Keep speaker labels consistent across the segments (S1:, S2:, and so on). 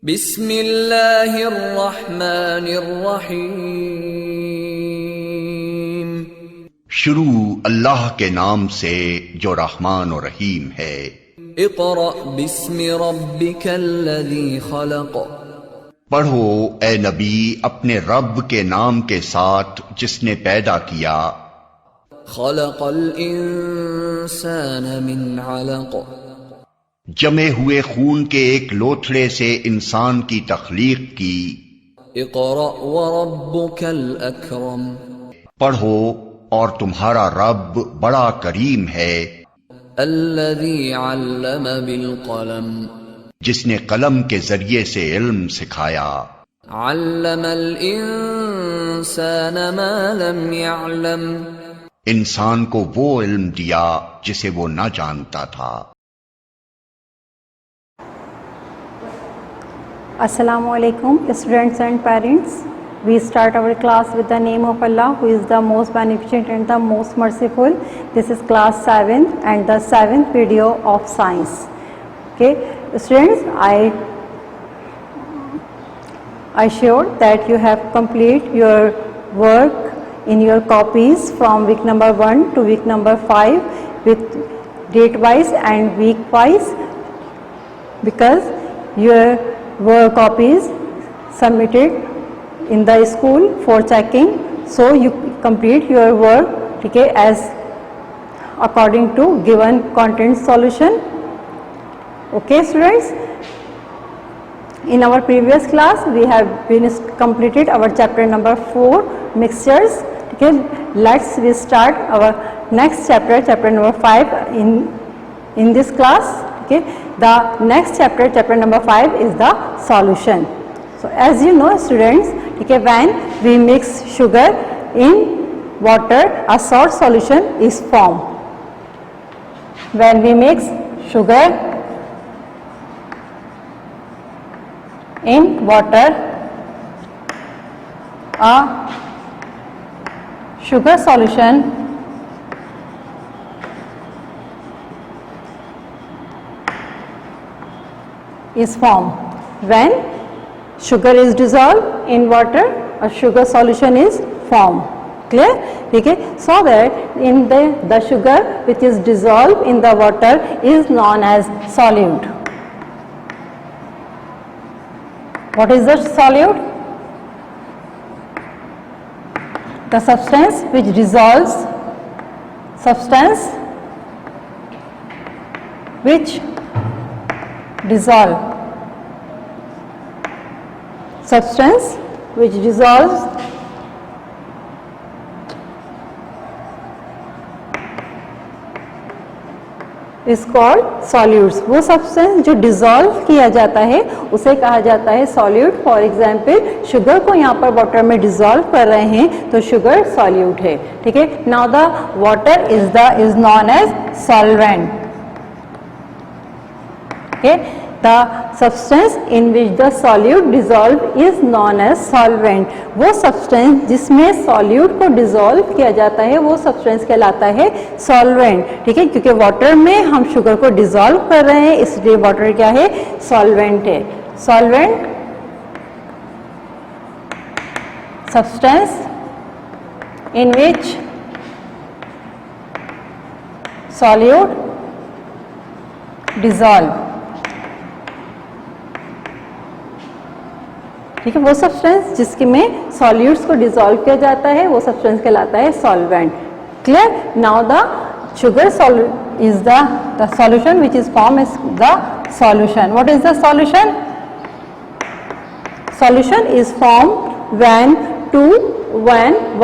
S1: बिस्मिल्लाहिर्रहमानिर्रहीम।
S2: शुरू अल्लाह के नाम से जो रहमान और रहीम है।
S1: इक़रा बिस्मि रब्बिकल्लज़ी खलक़।
S2: पढ़ो ए नबी अपने रब के नाम के साथ जिसने पैदा किया।
S1: खलक़ल इंसान मिन अलक़।
S2: जमे हुए खून के एक लोथड़े से इंसान की तख्लीक की।
S1: इक़रा व रब्बुकल अकरम।
S2: पढ़ो और तुम्हारा रब बड़ा करीम है।
S1: अल्लज़ी अल्लम बिल क़लम।
S2: जिसने कलम के जरिए से इल्म सिखाया।
S1: अल्लमल इंसान मा लम यअलम।
S2: इंसान को वो इल्म दिया जिसे वो न जानता था।
S3: Assalamu alaikum, students and parents. We start our class with the name of Allah, who is the most beneficent and the most merciful. This is class 7 and the 7th video of science. Okay, students, I sure that you have complete your work in your copies from week number 1 to week number 5 with date wise and week wise, because your were copies submitted in the school for checking, so you complete your work, okay, as according to given content solution. Okay students, in our previous class we have been completed our chapter number 4 mixtures. Okay, let's we start our next chapter, chapter number 5 in this class. Okay, the next chapter, chapter number 5 is the solution. So as you know students, okay, when we mix sugar in water, a salt solution is formed. When we mix sugar in water, a sugar solution is formed. When sugar is dissolved in water, a sugar solution is formed. Clear? Okay, so that in the sugar which is dissolved in the water is known as solute. What is the solute? The substance which dissolves, substance which dissolve, substance which dissolves is called solutes. वो substance जो dissolve किया जाता है उसे कहा जाता है solute. For example sugar को यहाँ पर वाटर में डिजॉल्व कर रहे हैं तो शुगर सॉल्यूट है. ठीक है. Now the water is known as solvent. Okay, the substance in which the solute dissolve is known as solvent. वो substance जिसमें solute को dissolve किया जाता है वो substance कहलाता है solvent. ठीक है, क्योंकि water में हम sugar को dissolve कर रहे हैं इसलिए water क्या है, solvent है. Solvent substance in which solute dissolve. ठीक है, वो सब्सटेंस जिसके में सॉल्यूट्स को डिसॉल्व किया जाता है वो सब्सटेंस कहलाता है solvent. Clear? Now the sugar is the solution which is form is the solution. What is the solution? Solution is form when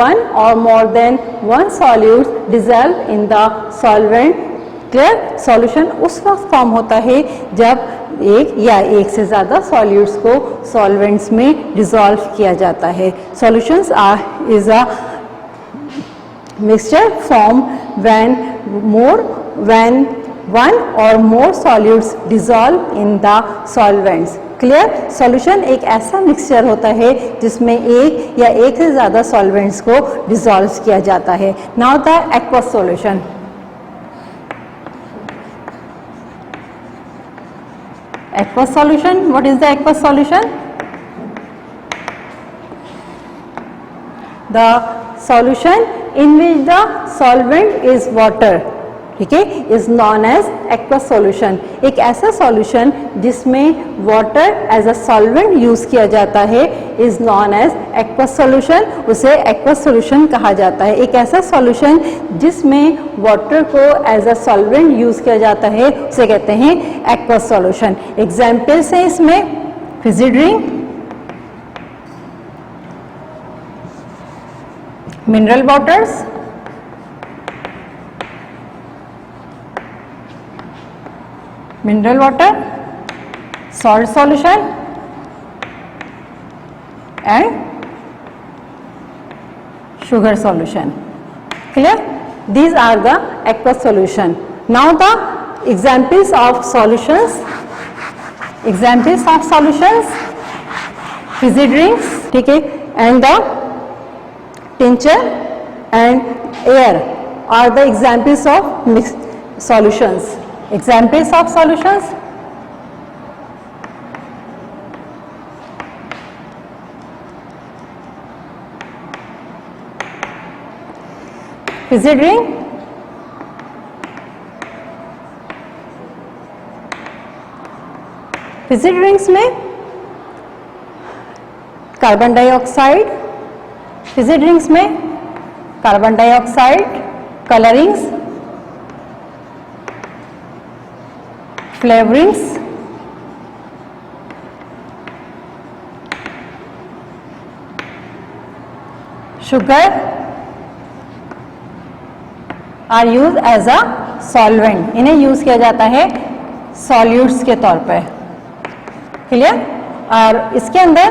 S3: one or more than one solutes dissolve in the solvent. Clear? Solution उस वक्त form होता है जब एक या एक से ज़्यादा सॉल्यूट्स को सॉल्वेंट्स में डिसॉल्व किया जाता है. Solutions is a mixture form when one or more solutes dissolve in the solvents. Clear? Solution एक ऐसा मिक्सचर होता है जिसमें एक या एक से ज़्यादा सॉल्वेंट्स को डिसॉल्व किया जाता है. Now the aqueous solution. aqueous solution. What is the aqueous solution? The solution in which the solvent is water, ठीक है, is known as aqueous solution. एक ऐसा सॉल्यूशन जिसमें water as a solvent use किया जाता है is known as aqueous solution. उसे aqueous solution कहा जाता है. एक ऐसा सॉल्यूशन जिसमें वाटर को एज अ सॉल्वेंट यूज किया जाता है उसे कहते हैं एक्वस सॉल्यूशन. एग्जाम्पल्स हैं इसमें Fiji drink, mineral waters, mineral water, salt solution and sugar solution. Clear? These are the aqueous solution. Now the examples of solutions. Examples of solutions: fizzy drinks, ठीक है, and the tincture and air are the examples of mixed solutions. Examples of solutions: fizzy drink, fizzy drinks में carbon dioxide, fizzy drinks में carbon dioxide, colourings, flavorings, sugar are used as a solvent. इन्हें use किया जाता है solutes के तौर पर. Clear? और इसके अंदर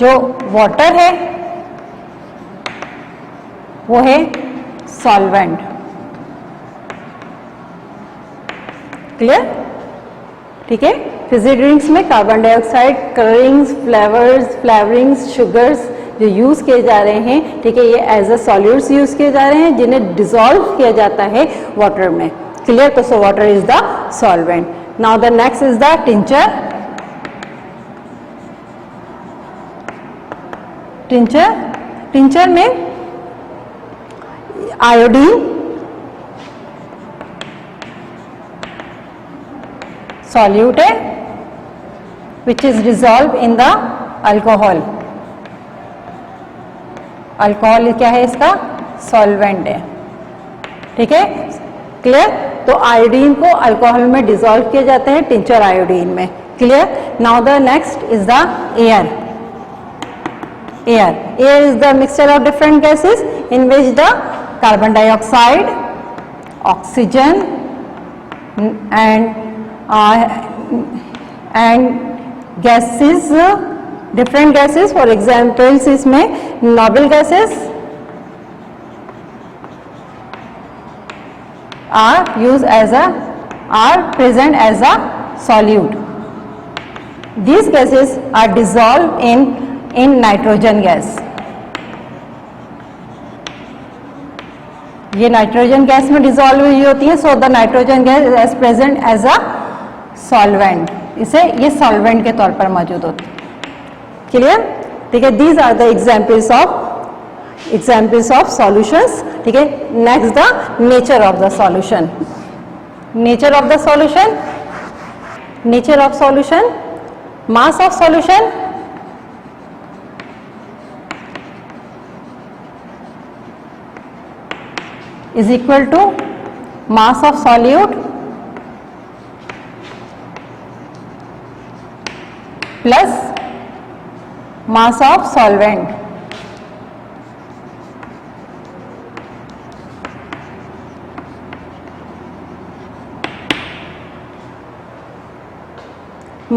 S3: जो वाटर है वो है सॉल्वेंट. क्लियर? ठीक है. फिजी ड्रिंक्स में carbon dioxide, colourings, flavourings, sugars जो यूज किए जा रहे हैं, ठीक है, ये एज अ सॉल्यूट्स यूज किए जा रहे हैं जिन्हें डिसॉल्व किया जाता है वाटर में. क्लियर? तो so water is the solvent. Now the next is the tincture. Tincture में आयोडीन, solute है which is dissolved in the alcohol. Alcohol क्या है? इसका सॉल्वेंट है. ठीक है. क्लियर? तो आयोडीन को अल्कोहल में डिसॉल्व किया जाता है टिंचर आयोडीन में. Clear? Now the next is the air. Air is the mixture of different gases in which the carbon dioxide, oxygen and gases, different gases. For examples इसमें noble gases are present as a solute. These gases are dissolved in nitrogen gas. ये nitrogen gas में dissolve हुई होती है. So the nitrogen gas is present as a solvent. इसे ये solvent के तौर पर मौजूद होती है. क्लियर? ठीक है. These are the examples of solutions. ठीक है. Next the nature of the solution. Nature of the solution. Nature of solution. Mass of solution is equal to mass of solute plus mass of solvent.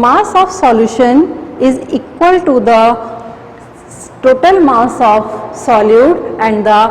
S3: Mass of solution is equal to the total mass of solute and the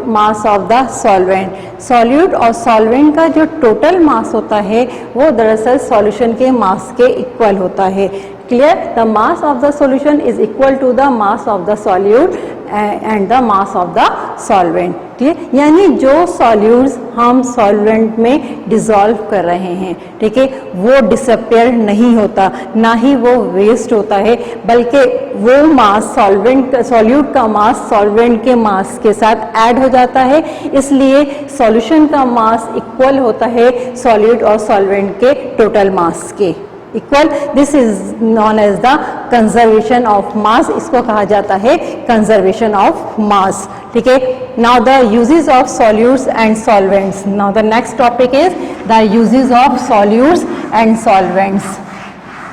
S3: mass of the solvent. Solute और solvent का जो total mass होता है वो दरअसल solution के मास के equal होता है. Clear? The mass of the solution is equal to the mass of the solute and the mass of the solvent. ठीक है, यानी जो सॉल्यूट्स हम सॉल्वेंट में डिसॉल्व कर रहे हैं, ठीक है, वो डिसअपियर नहीं होता, ना ही वो वेस्ट होता है, बल्कि वो मास सॉल्यूट का मास सॉल्वेंट के मास के साथ ऐड हो जाता है। इसलिए सॉल्यूशन का मास इक्वल होता है सॉल्यूट और सॉल्वेंट के टोटल मास के इक्वल। This is known as the conservation of mass, इसको कहा जाता है कंजर्वेशन ऑफ मास। ठीक है, now the uses of solutes and solvents. Now the next topic is the uses of solutes and solvents.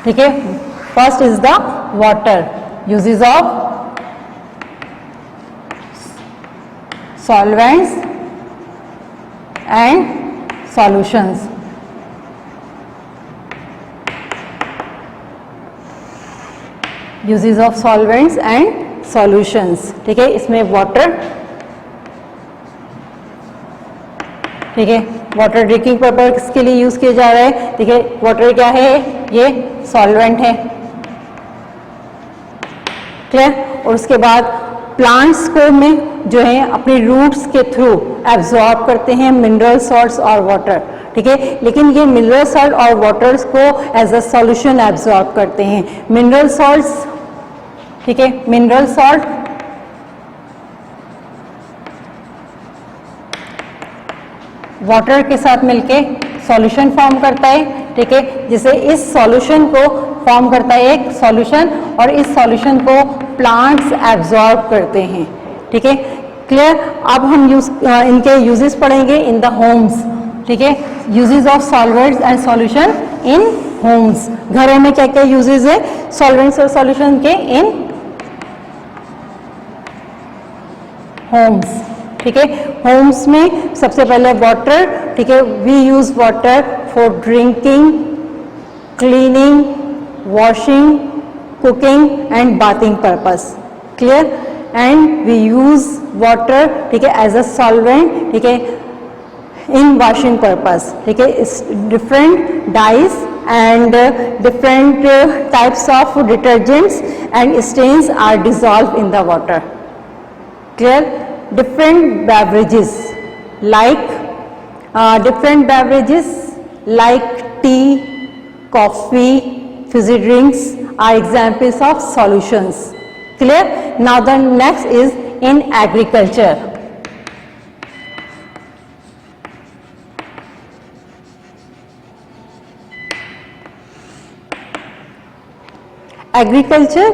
S3: ठीक है, first is the water, uses of solvents and solutions. Uses of solvents and solutions. ठीक है, इसमें water, ठीक है, water drinking purpose के लिए use किया जा रहा है। ठीक है, वाटर क्या है, ये सॉल्वेंट है, क्लियर। और उसके बाद प्लांट्स को में जो है अपने रूट्स के थ्रू एब्जॉर्ब करते हैं मिनरल सॉल्ट्स और वाटर। ठीक है, लेकिन ये मिनरल सॉल्ट और वाटर्स को एज अ सॉल्यूशन एब्जॉर्ब करते हैं। मिनरल सॉल्ट्स, ठीक है, मिनरल सॉल्ट वाटर के साथ मिलके सॉल्यूशन फॉर्म करता है। ठीक है, जिसे इस सॉल्यूशन को फॉर्म करता है एक सॉल्यूशन, और इस सॉल्यूशन को प्लांट्स एब्जॉर्ब करते हैं। ठीक है, क्लियर। अब हम इनके यूजेस पढ़ेंगे इन द होम्स। ठीक है, uses of solvents and solution in Holmes. घरों में क्या क्या यूजेस है सॉल्वेंट्स और सॉल्यूशन के इन होम्स। ठीक है, होम्स में सबसे पहले वाटर। ठीक है, we use water for drinking, cleaning, washing, cooking and bathing purpose, clear. And we use water, ठीक है, एज अ सॉल्वेंट, ठीक है, इन वॉशिंग पर्पस। ठीक है, different dyes and different types of detergents and stains are dissolved in the water, clear. Different beverages like tea, coffee, fizzy drinks are examples of solutions, clear. Now the next is in agriculture. Agriculture,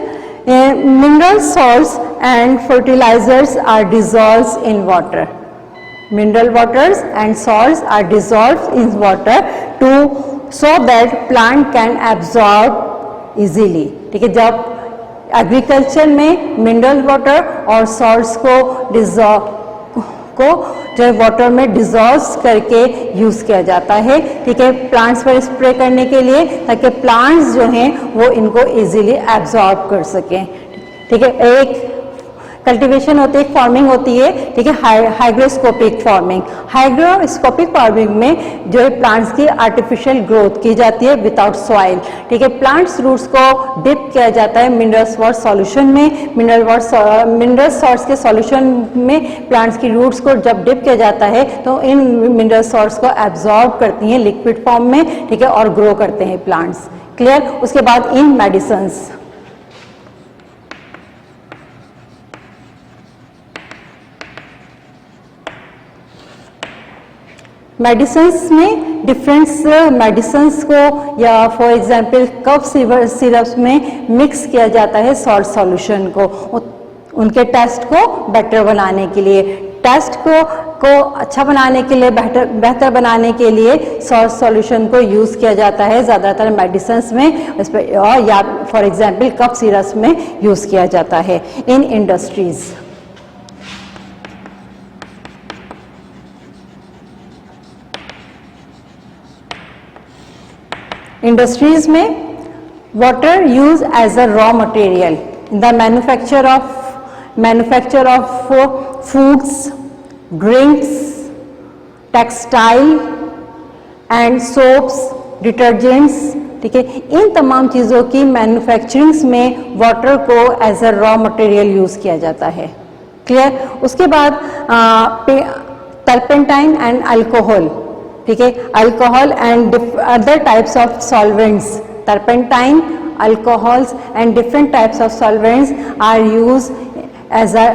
S3: mineral salts and fertilizers are dissolved in water. Mineral waters and salts are dissolved in water so that plant can absorb easily. ठीक है, जब agriculture में mineral water और salts को जो water में dissolve करके use किया जाता है। ठीक है, प्लांट्स पर स्प्रे करने के लिए, ताकि प्लांट्स जो हैं वो इनको इजीली एब्जॉर्ब कर सकें। ठीक है, एक कल्टीवेशन होती है, फार्मिंग होती है। ठीक है, हाइग्रोस्कोपिक फार्मिंग। हाइग्रोस्कोपिक फार्मिंग में जो है प्लांट्स की आर्टिफिशियल ग्रोथ की जाती है विदाउट सॉइल। ठीक है, प्लांट्स रूट्स को डिप किया जाता है मिनरल सॉल्ट सॉल्यूशन में। मिनरल सॉल्ट्स के सॉल्यूशन में प्लांट्स की रूट्स को जब डिप किया जाता है तो इन मिनरल सॉल्ट्स को एब्जॉर्ब करती हैं लिक्विड फॉर्म में। ठीक है, और ग्रो करते हैं प्लांट्स, क्लियर। उसके बाद इन मेडिसिन्स, मेडिसिन्स में डिफरेंट मेडिसिन्स को या फॉर एग्जांपल कफ सिरप्स में मिक्स किया जाता है सॉल्ट सॉल्यूशन को, उनके टेस्ट को बेटर बनाने के लिए। टेस्ट को अच्छा बनाने के लिए, बेहतर बनाने के लिए सॉल्ट सॉल्यूशन को यूज़ किया जाता है ज़्यादातर मेडिसिन्स में, इस पर और या फॉर एग्जांपल कफ सिरप्स में यूज़ किया जाता है। इन इंडस्ट्रीज़, इंडस्ट्रीज में water use as a raw material in the manufacture of foods, drinks, textile and soaps, detergents. ठीक है, इन तमाम चीज़ों की मैन्युफैक्चरिंग्स में वाटर को as a raw material use किया जाता है। क्लियर। उसके बाद टर्पेंटाइन एंड अल्कोहल, ठीक है, alcohol and other types of solvents, turpentine, alcohols and different types of solvents are used as a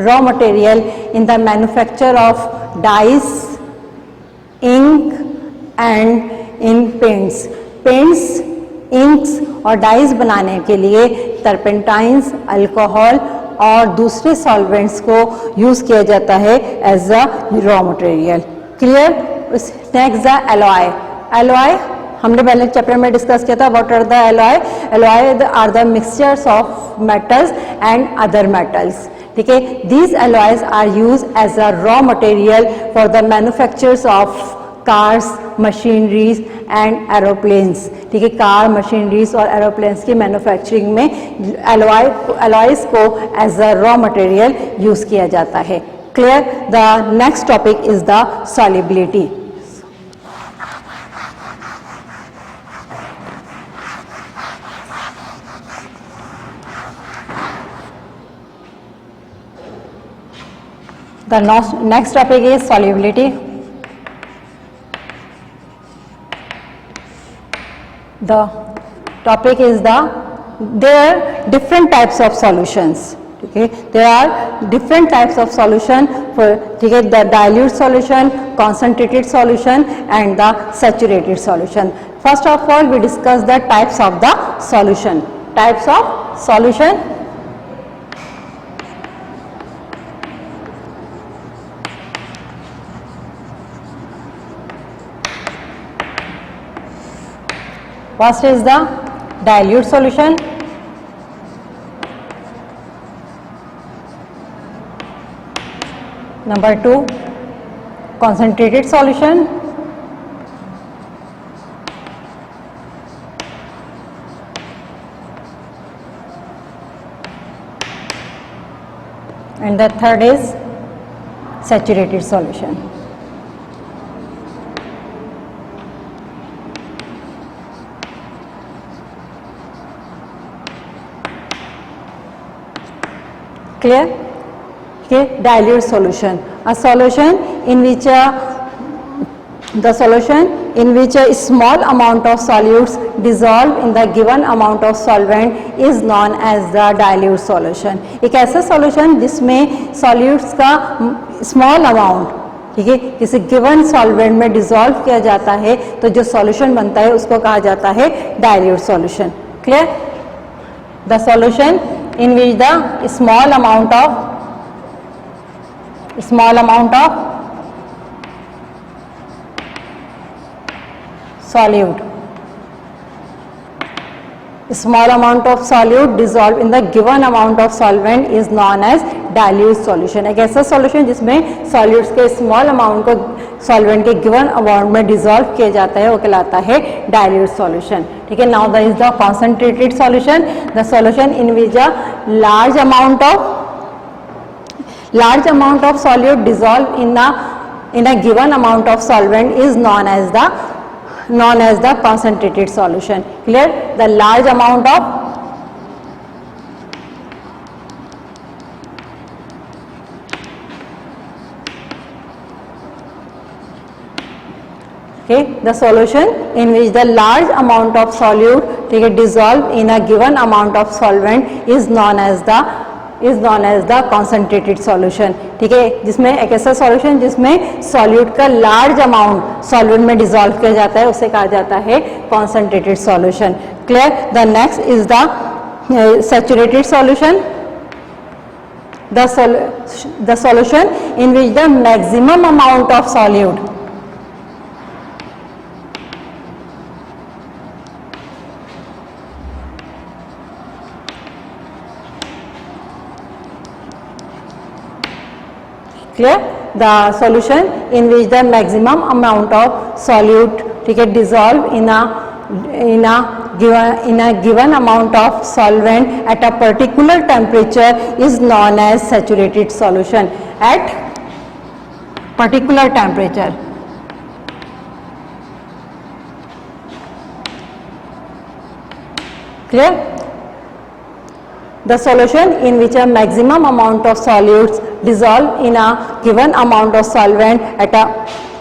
S3: raw material in the manufacture of dyes, ink and in paints. Paints, inks और dies बनाने के लिए टर्पेंटाइन्स, alcohol और दूसरे solvents को use किया जाता है as a raw material. Clear. Next the alloy. Alloy हमने पहले चैप्टर में डिस्कस किया था। What are the alloy? Alloy are the mixtures of metals and other metals, ठीक है। These alloys are use as a raw material for the manufactures of cars, machineries and aeroplanes, ठीक है। Car, machineries और aeroplanes की manufacturing में alloys को as a raw material use किया जाता है। Clear. The next topic is the solubility. The next topic is solubility. The topic is there are different types of solutions. Okay, there are different types of solution for, okay, the dilute solution, concentrated solution and the saturated solution. First of all, we discuss the types of the solution. Types of solution. First is the dilute solution. Number 2, concentrated solution. And the third is saturated solution. Clear? Okay, dilute solution, a solution in which a small amount of solutes dissolve in the given amount of solvent is known as the dilute solution. एक ऐसा solution जिसमें solutes का small amount, ठीक है, किसी given solvent में dissolve किया जाता है तो जो solution बनता है उसको कहा जाता है dilute solution. Clear? The solution in which the small amount of solute dissolved in the given amount of solvent is known as dilute solution. एक ऐसा solution जिसमें solutes के small amount को solvent के given amount में dissolve किया जाता है वो कहलाता है dilute solution, ठीक है। Now there is the concentrated solution, the solution in which a large amount of solute dissolved in a given amount of solvent is known as the concentrated solution. Clear? The large amount of the solution in which the large amount of solute, ठीक है, dissolved in a given amount of solvent is known as the concentrated solution, ठीक है। जिसमें एक ऐसा solution जिसमें solute का large amount solvent में dissolve किया जाता है उसे कहा जाता है concentrated solution. Clear? The next is the saturated solution. The solution in which the maximum amount of solute, clear? The solution in which the maximum amount of solute, ठीक है, dissolve in a given amount of solvent at a particular temperature is known as saturated solution. At particular temperature, clear? The solution in which a maximum amount of solutes dissolve in a given amount of solvent at a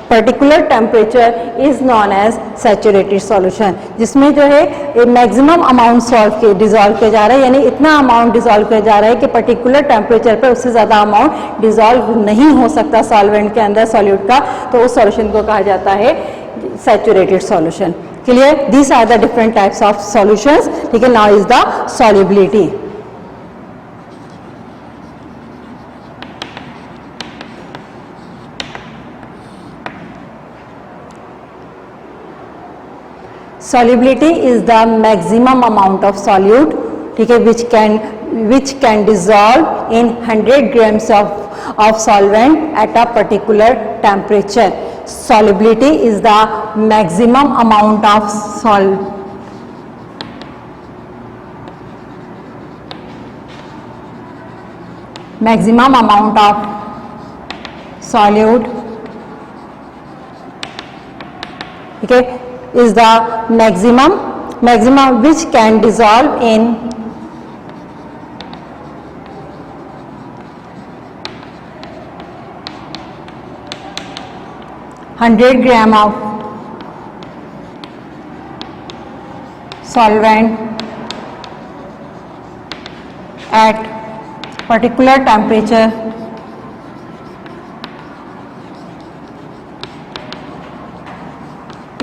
S3: particular temperature is known as saturated solution. जिसमें जो है maximum amount dissolve किया जा रहा है, यानी इतना amount dissolve किया जा रहा है कि पर्टिकुलर टेम्परेचर पर उससे ज़्यादा अमाउंट डिजॉल्व नहीं हो सकता सॉल्वेंट के अंदर सॉल्यूट का, तो उस सॉल्यूशन को कहा जाता है saturated solution. Clear? These are the different types of solutions. ठीक है, now is the solubility. Solubility is the maximum amount of solute, ठीक है, which can dissolve in 100 grams of solvent at a particular temperature. Solubility is the maximum amount of solute, ठीक है, is the maximum which can dissolve in 100 gram of solvent at particular temperature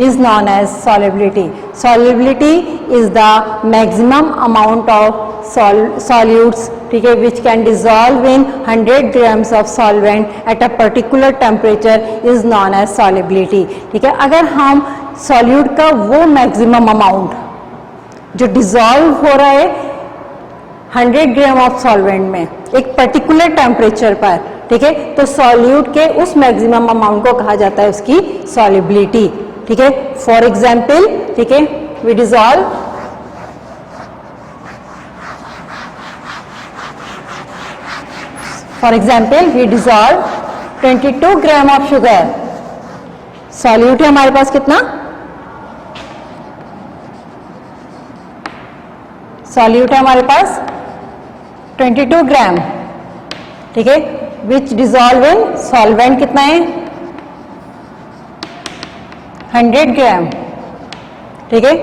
S3: is known as solubility. Solubility is the maximum amount of solutes, ठीक है, which can dissolve in 100 grams of solvent at a particular temperature is known as solubility. ठीक है, अगर हम solute का वो maximum amount जो dissolve हो रहा है 100 ग्राम ऑफ सॉल्वेंट में एक पर्टिकुलर टेम्परेचर पर, ठीक है, तो सॉल्यूट के उस मैक्सिमम अमाउंट को कहा जाता है उसकी सॉल्युबिलिटी. ठीक है, फॉर एग्जाम्पल, ठीक है, we dissolve for example we dissolve 22 gram of sugar. Solute है हमारे पास कितना? सॉल्यूट है हमारे पास 22 ग्राम, ठीक है, विच डिजॉल्व इन सॉल्वेंट कितना है? 100 ग्राम, ठीक है,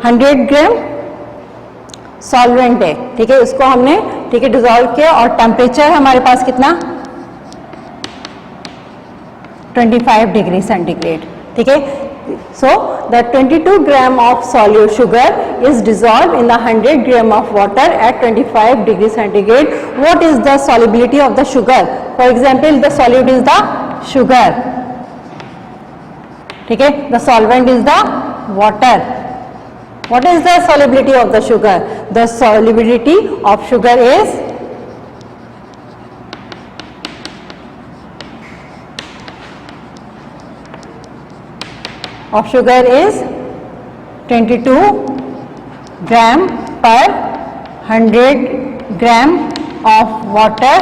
S3: 100 ग्राम सॉल्वेंट है, ठीक है, उसको हमने, ठीक है, डिजॉल्व किया और टेम्परेचर हमारे पास कितना? 25 डिग्री सेंटीग्रेड. ठीक है, so the 22 gram of solute sugar is dissolved in the 100 gram of water at 25 degree centigrade. What is the solubility of the sugar? For example, the solute is the sugar, ठीक है, the solvent is the water. What is the solubility of the sugar? The solubility of sugar is of sugar is 22 gram per 100 gram of water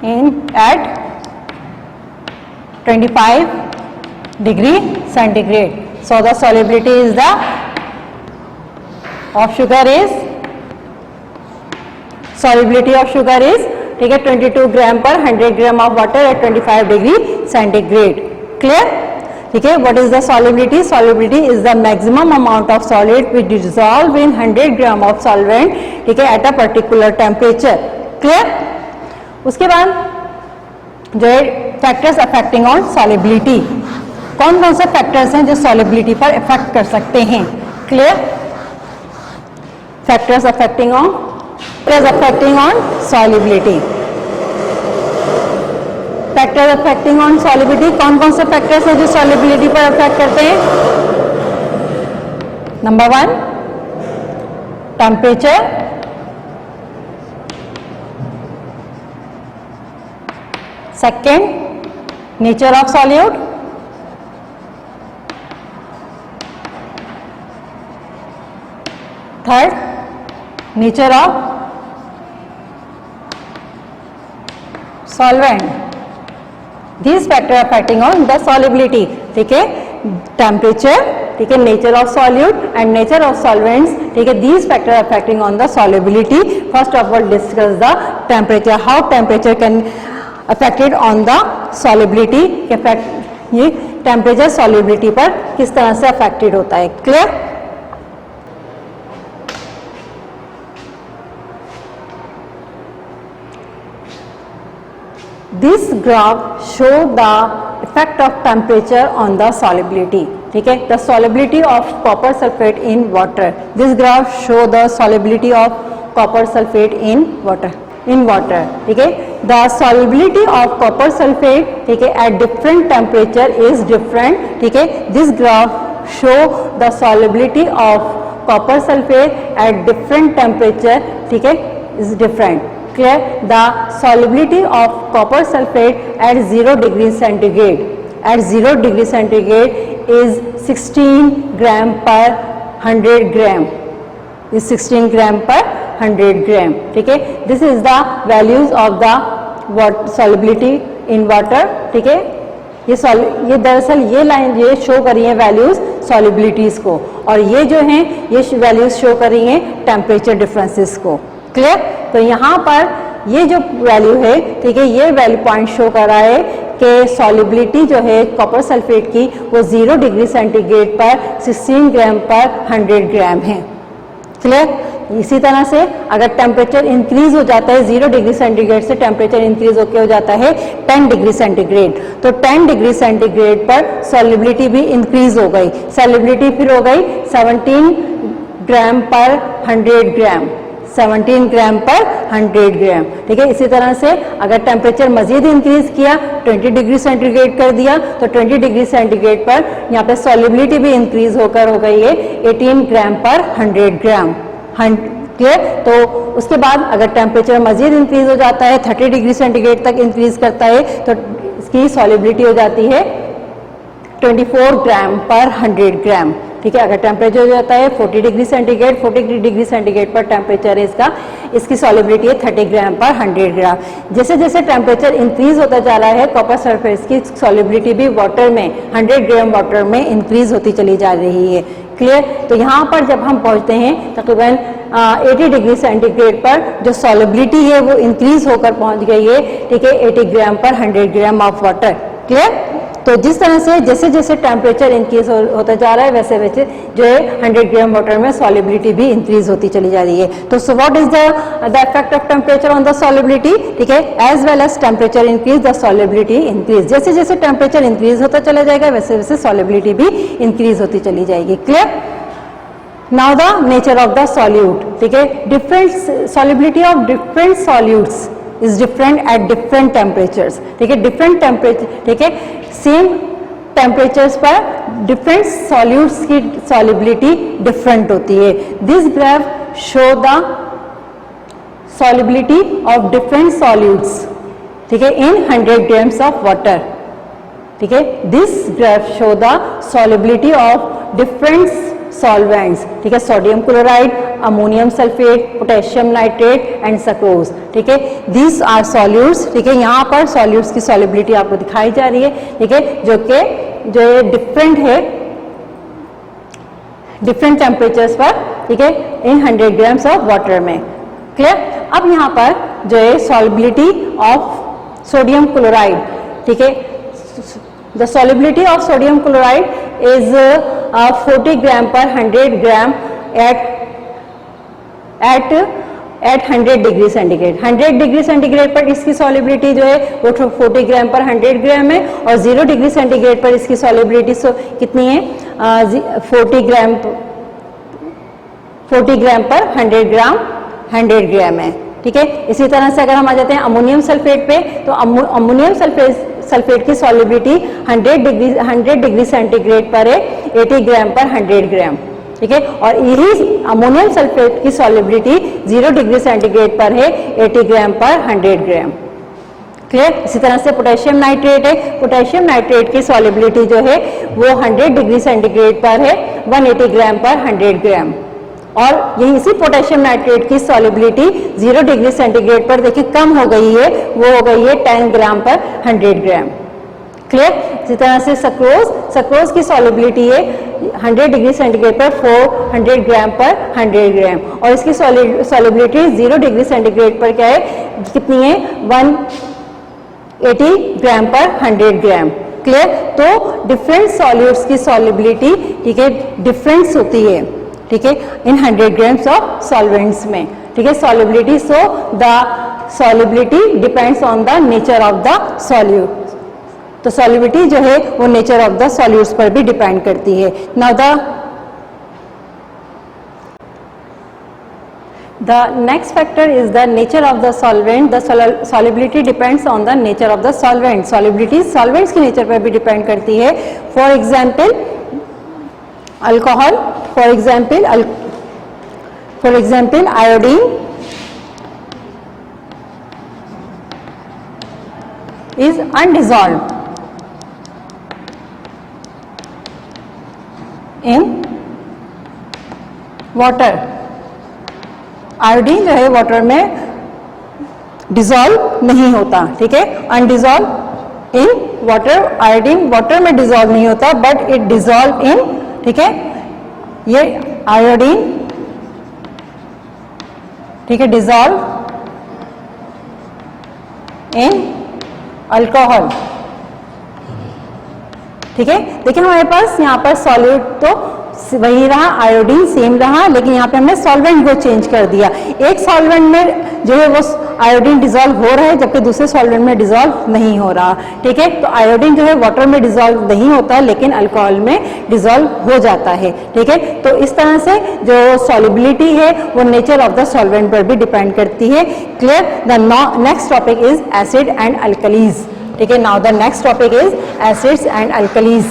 S3: in at 25 degree centigrade. So the solubility is the of sugar is solubility of sugar is, ठीक है, 22 ग्राम पर 100 gram of water at 25 degree centigrade. Clear? ठीक है, what is the solubility? Solubility is the maximum amount of solid which dissolve in 100 gram of solvent, ठीक है, at a particular temperature. Clear? उसके बाद जो है फैक्टर्स अफेक्टिंग ऑन सॉल्युबिलिटी. कौन कौन से फैक्टर्स हैं जो सॉल्युबिलिटी पर इफेक्ट कर सकते हैं? Clear? Factors affecting on solubility. Factors affecting on solubility, कौन कौन से फैक्टर्स हैं जो सॉल्युबिलिटी पर अफेक्ट करते हैं? Number 1 temperature, second nature of solute, third nature of solvent. These factors affecting on the solubility, ठीक है, टेम्परेचर, ठीक है, nature of solute and nature of solvents, ठीक है, these factor affecting on the solubility. First of all discuss the temperature, how temperature can affected on the solubility, ये temperature solubility पर किस तरह से अफेक्टेड होता है. Clear? This graph show the effect of temperature on the solubility. ठीक है, the solubility of copper sulfate in water. This graph show the solubility of copper sulfate in water. ठीक है, the solubility of copper sulfate, ठीक है, at different temperature is different. ठीक है, this graph show the solubility of copper sulfate at different temperature, ठीक है, is different. Clear? The solubility of copper sulfate at 0 degree centigrade, at 0 degree centigrade is 16 gram per 100 gram, is 16 gram per 100 gram. ठीक है, this is the values of the solubility in water. ठीक है, ये दरअसल ये line ये show कर रही है वैल्यूज सॉल्युबिलिटीज को, और ये जो हैं ये वैल्यूज शो कर रही हैं टेम्परेचर डिफरेंसेस को. क्लियर? तो यहाँ पर ये जो वैल्यू है, ठीक है, ये वैल्यू पॉइंट शो कर रहा है कि सॉल्युबिलिटी जो है कॉपर सल्फेट की वो 0 डिग्री सेंटीग्रेड पर 16 ग्राम पर 100 ग्राम है. क्लियर? इसी तरह से अगर टेम्परेचर इंक्रीज हो जाता है 0 डिग्री सेंटीग्रेड से टेम्परेचर इंक्रीज होकर हो जाता है 10 डिग्री सेंटीग्रेड, तो 10 डिग्री सेंटीग्रेड पर सॉल्युबिलिटी भी इंक्रीज हो गई. सॉल्युबिलिटी फिर हो गई 17 ग्राम पर 100 ग्राम, 17 ग्राम पर 100 ग्राम. ठीक है, इसी तरह से अगर टेम्परेचर मजीद इंक्रीज किया 20 डिग्री सेंटीग्रेड कर दिया तो 20 डिग्री सेंटीग्रेड पर यहाँ पे सॉल्युबिलिटी भी इंक्रीज होकर हो गई है 18 ग्राम पर 100 ग्राम. क्लियर? तो उसके बाद अगर टेम्परेचर मजीद इंक्रीज हो जाता है 30 डिग्री सेंटीग्रेड तक इंक्रीज करता है तो इसकी सॉल्युबिलिटी हो जाती है 24 ग्राम पर 100 ग्राम. ठीक है, अगर टेम्परेचर हो जाता है 40 डिग्री सेंटीग्रेड, 40 डिग्री सेंटीग्रेड पर टेम्परेचर है इसकी सॉल्युबिलिटी है 30 ग्राम पर 100 ग्राम. जैसे जैसे टेम्परेचर इंक्रीज होता जा रहा है कॉपर सल्फेट की सॉल्युबिलिटी भी वाटर में 100 ग्राम वाटर में इंक्रीज होती चली जा रही है. क्लियर? तो यहाँ पर जब हम पहुँचते हैं तकरीबन 80 डिग्री सेंटीग्रेड पर जो सॉल्युबिलिटी है वो इंक्रीज होकर पहुँच गई है, ठीक है, 80 ग्राम पर 100 ग्राम ऑफ वाटर. क्लियर? तो जिस तरह से जैसे जैसे टेम्परेचर इंक्रीज होता जा रहा है वैसे वैसे जो है 100 ग्राम वाटर में सॉल्युबिलिटी भी इंक्रीज होती चली जा रही है. तो so what is the effect of temperature on the solubility? ठीक है, as well as temperature increase the solubility increase. जैसे जैसे टेम्परेचर इंक्रीज होता चला जाएगा वैसे वैसे सॉल्युबिलिटी भी इंक्रीज होती चली जाएगी. Clear? Now the nature of the solute. ठीक है, different solubility of different solutes is different at different temperatures. ठीक है, different temperature, ठीक है, same temperatures पर different solutes की solubility different होती है. This graph show the solubility of different solutes, ठीक है, in 100 grams of water. ठीक है, this graph show the solubility of different solvents. ठीक है, sodium chloride, ammonium sulphate, potassium nitrate and sucrose. ठीक है, दीज आर सॉल्यूट्स. ठीक है, यहाँ पर सॉल्यूट्स की सॉल्युबिलिटी आपको दिखाई जा रही है. ठीक है, जो डिफरेंट है डिफरेंट टेम्परेचर्स पर. ठीक है, इन 100 ग्राम्स ऑफ वाटर में. क्लियर? अब यहाँ पर जो है सॉल्युबिलिटी ऑफ सोडियम क्लोराइड. ठीक है, the solubility of sodium chloride is 40 gram per 100 gram at 100 degree centigrade. 100 degree centigrade पर इसकी सॉल्युबिलिटी जो है वो 40 ग्राम पर 100 ग्राम है, और 0 डिग्री सेंटीग्रेड पर इसकी सॉल्युबिलिटी कितनी है? 40 ग्राम पर 100 ग्राम है. ठीक है, इसी तरह से अगर हम आ जाते हैं अमोनियम सल्फेट पे तो अमोनियम सल्फेट की सॉल्युबिलिटी 100 डिग्री सेंटीग्रेड पर है 80 ग्राम पर 100 ग्राम. ठीक है, और यही अमोनियम सल्फेट की सॉल्युबिलिटी 0 डिग्री सेंटीग्रेड पर है 80 ग्राम पर 100 ग्राम. क्लियर? इसी तरह से पोटेशियम नाइट्रेट है. पोटेशियम नाइट्रेट की सॉल्युबिलिटी जो है वो 100 डिग्री सेंटीग्रेड पर है 180 ग्राम पर 100 ग्राम. और यही इसी पोटेशियम नाइट्रेट की सॉल्युबिलिटी 0 डिग्री सेंटीग्रेड पर देखिए कम हो गई है, वो हो गई है 10 ग्राम पर 100 ग्राम. क्लियर? इसी तरह से सक्रोज की सॉल्युबिलिटी है 100 डिग्री सेंटीग्रेड पर 400 ग्राम पर 100 ग्राम, और इसकी सॉलिबिलिटी 0 डिग्री सेंटीग्रेड पर क्या है, कितनी है, 180 ग्राम पर 100 ग्राम। क्लियर? तो डिफरेंट सॉल्यूट्स की सॉलिबिलिटी, ठीक है, डिफरेंस होती है, ठीक है, इन 100 ग्राम्स ऑफ सॉल्वेंट्स में, ठीक है, solubility. So the solubility depends on the nature of the solute. तो सॉलिबिलिटी जो है वो नेचर ऑफ द सॉल्यूट्स पर भी डिपेंड करती है। Now the next factor is the nature of the solvent. The solubility depends on the nature of the solvent. Solubility solvents की nature पर भी depend करती है। For example alcohol, for example iodine is undissolved in water. Iodine जो है water में dissolve नहीं होता, ठीक है, अनडिसॉल्व इन वाटर। आयोडीन वाटर में डिसॉल्व नहीं होता बट इट डिसॉल्व इन, ठीक है, ये आयोडीन, ठीक है, डिसॉल्व इन अल्कोहल, ठीक है। देखिए हमारे पास यहाँ पर सॉल्यूट तो वही रहा, आयोडीन सेम रहा, लेकिन यहाँ पे हमने सॉल्वेंट को चेंज कर दिया। एक सॉल्वेंट में जो है वो आयोडीन डिसॉल्व हो रहा है जबकि दूसरे सॉल्वेंट में डिसॉल्व नहीं हो रहा, ठीक है। तो आयोडीन जो है वाटर में डिसॉल्व नहीं होता लेकिन अल्कोहल में डिसॉल्व हो जाता है, ठीक है। तो इस तरह से जो सॉल्युबिलिटी है वो नेचर ऑफ द सॉल्वेंट पर भी डिपेंड करती है। Clear? The next topic is acid and alkalis, ठीक है। Now the next topic is acids and alkalis.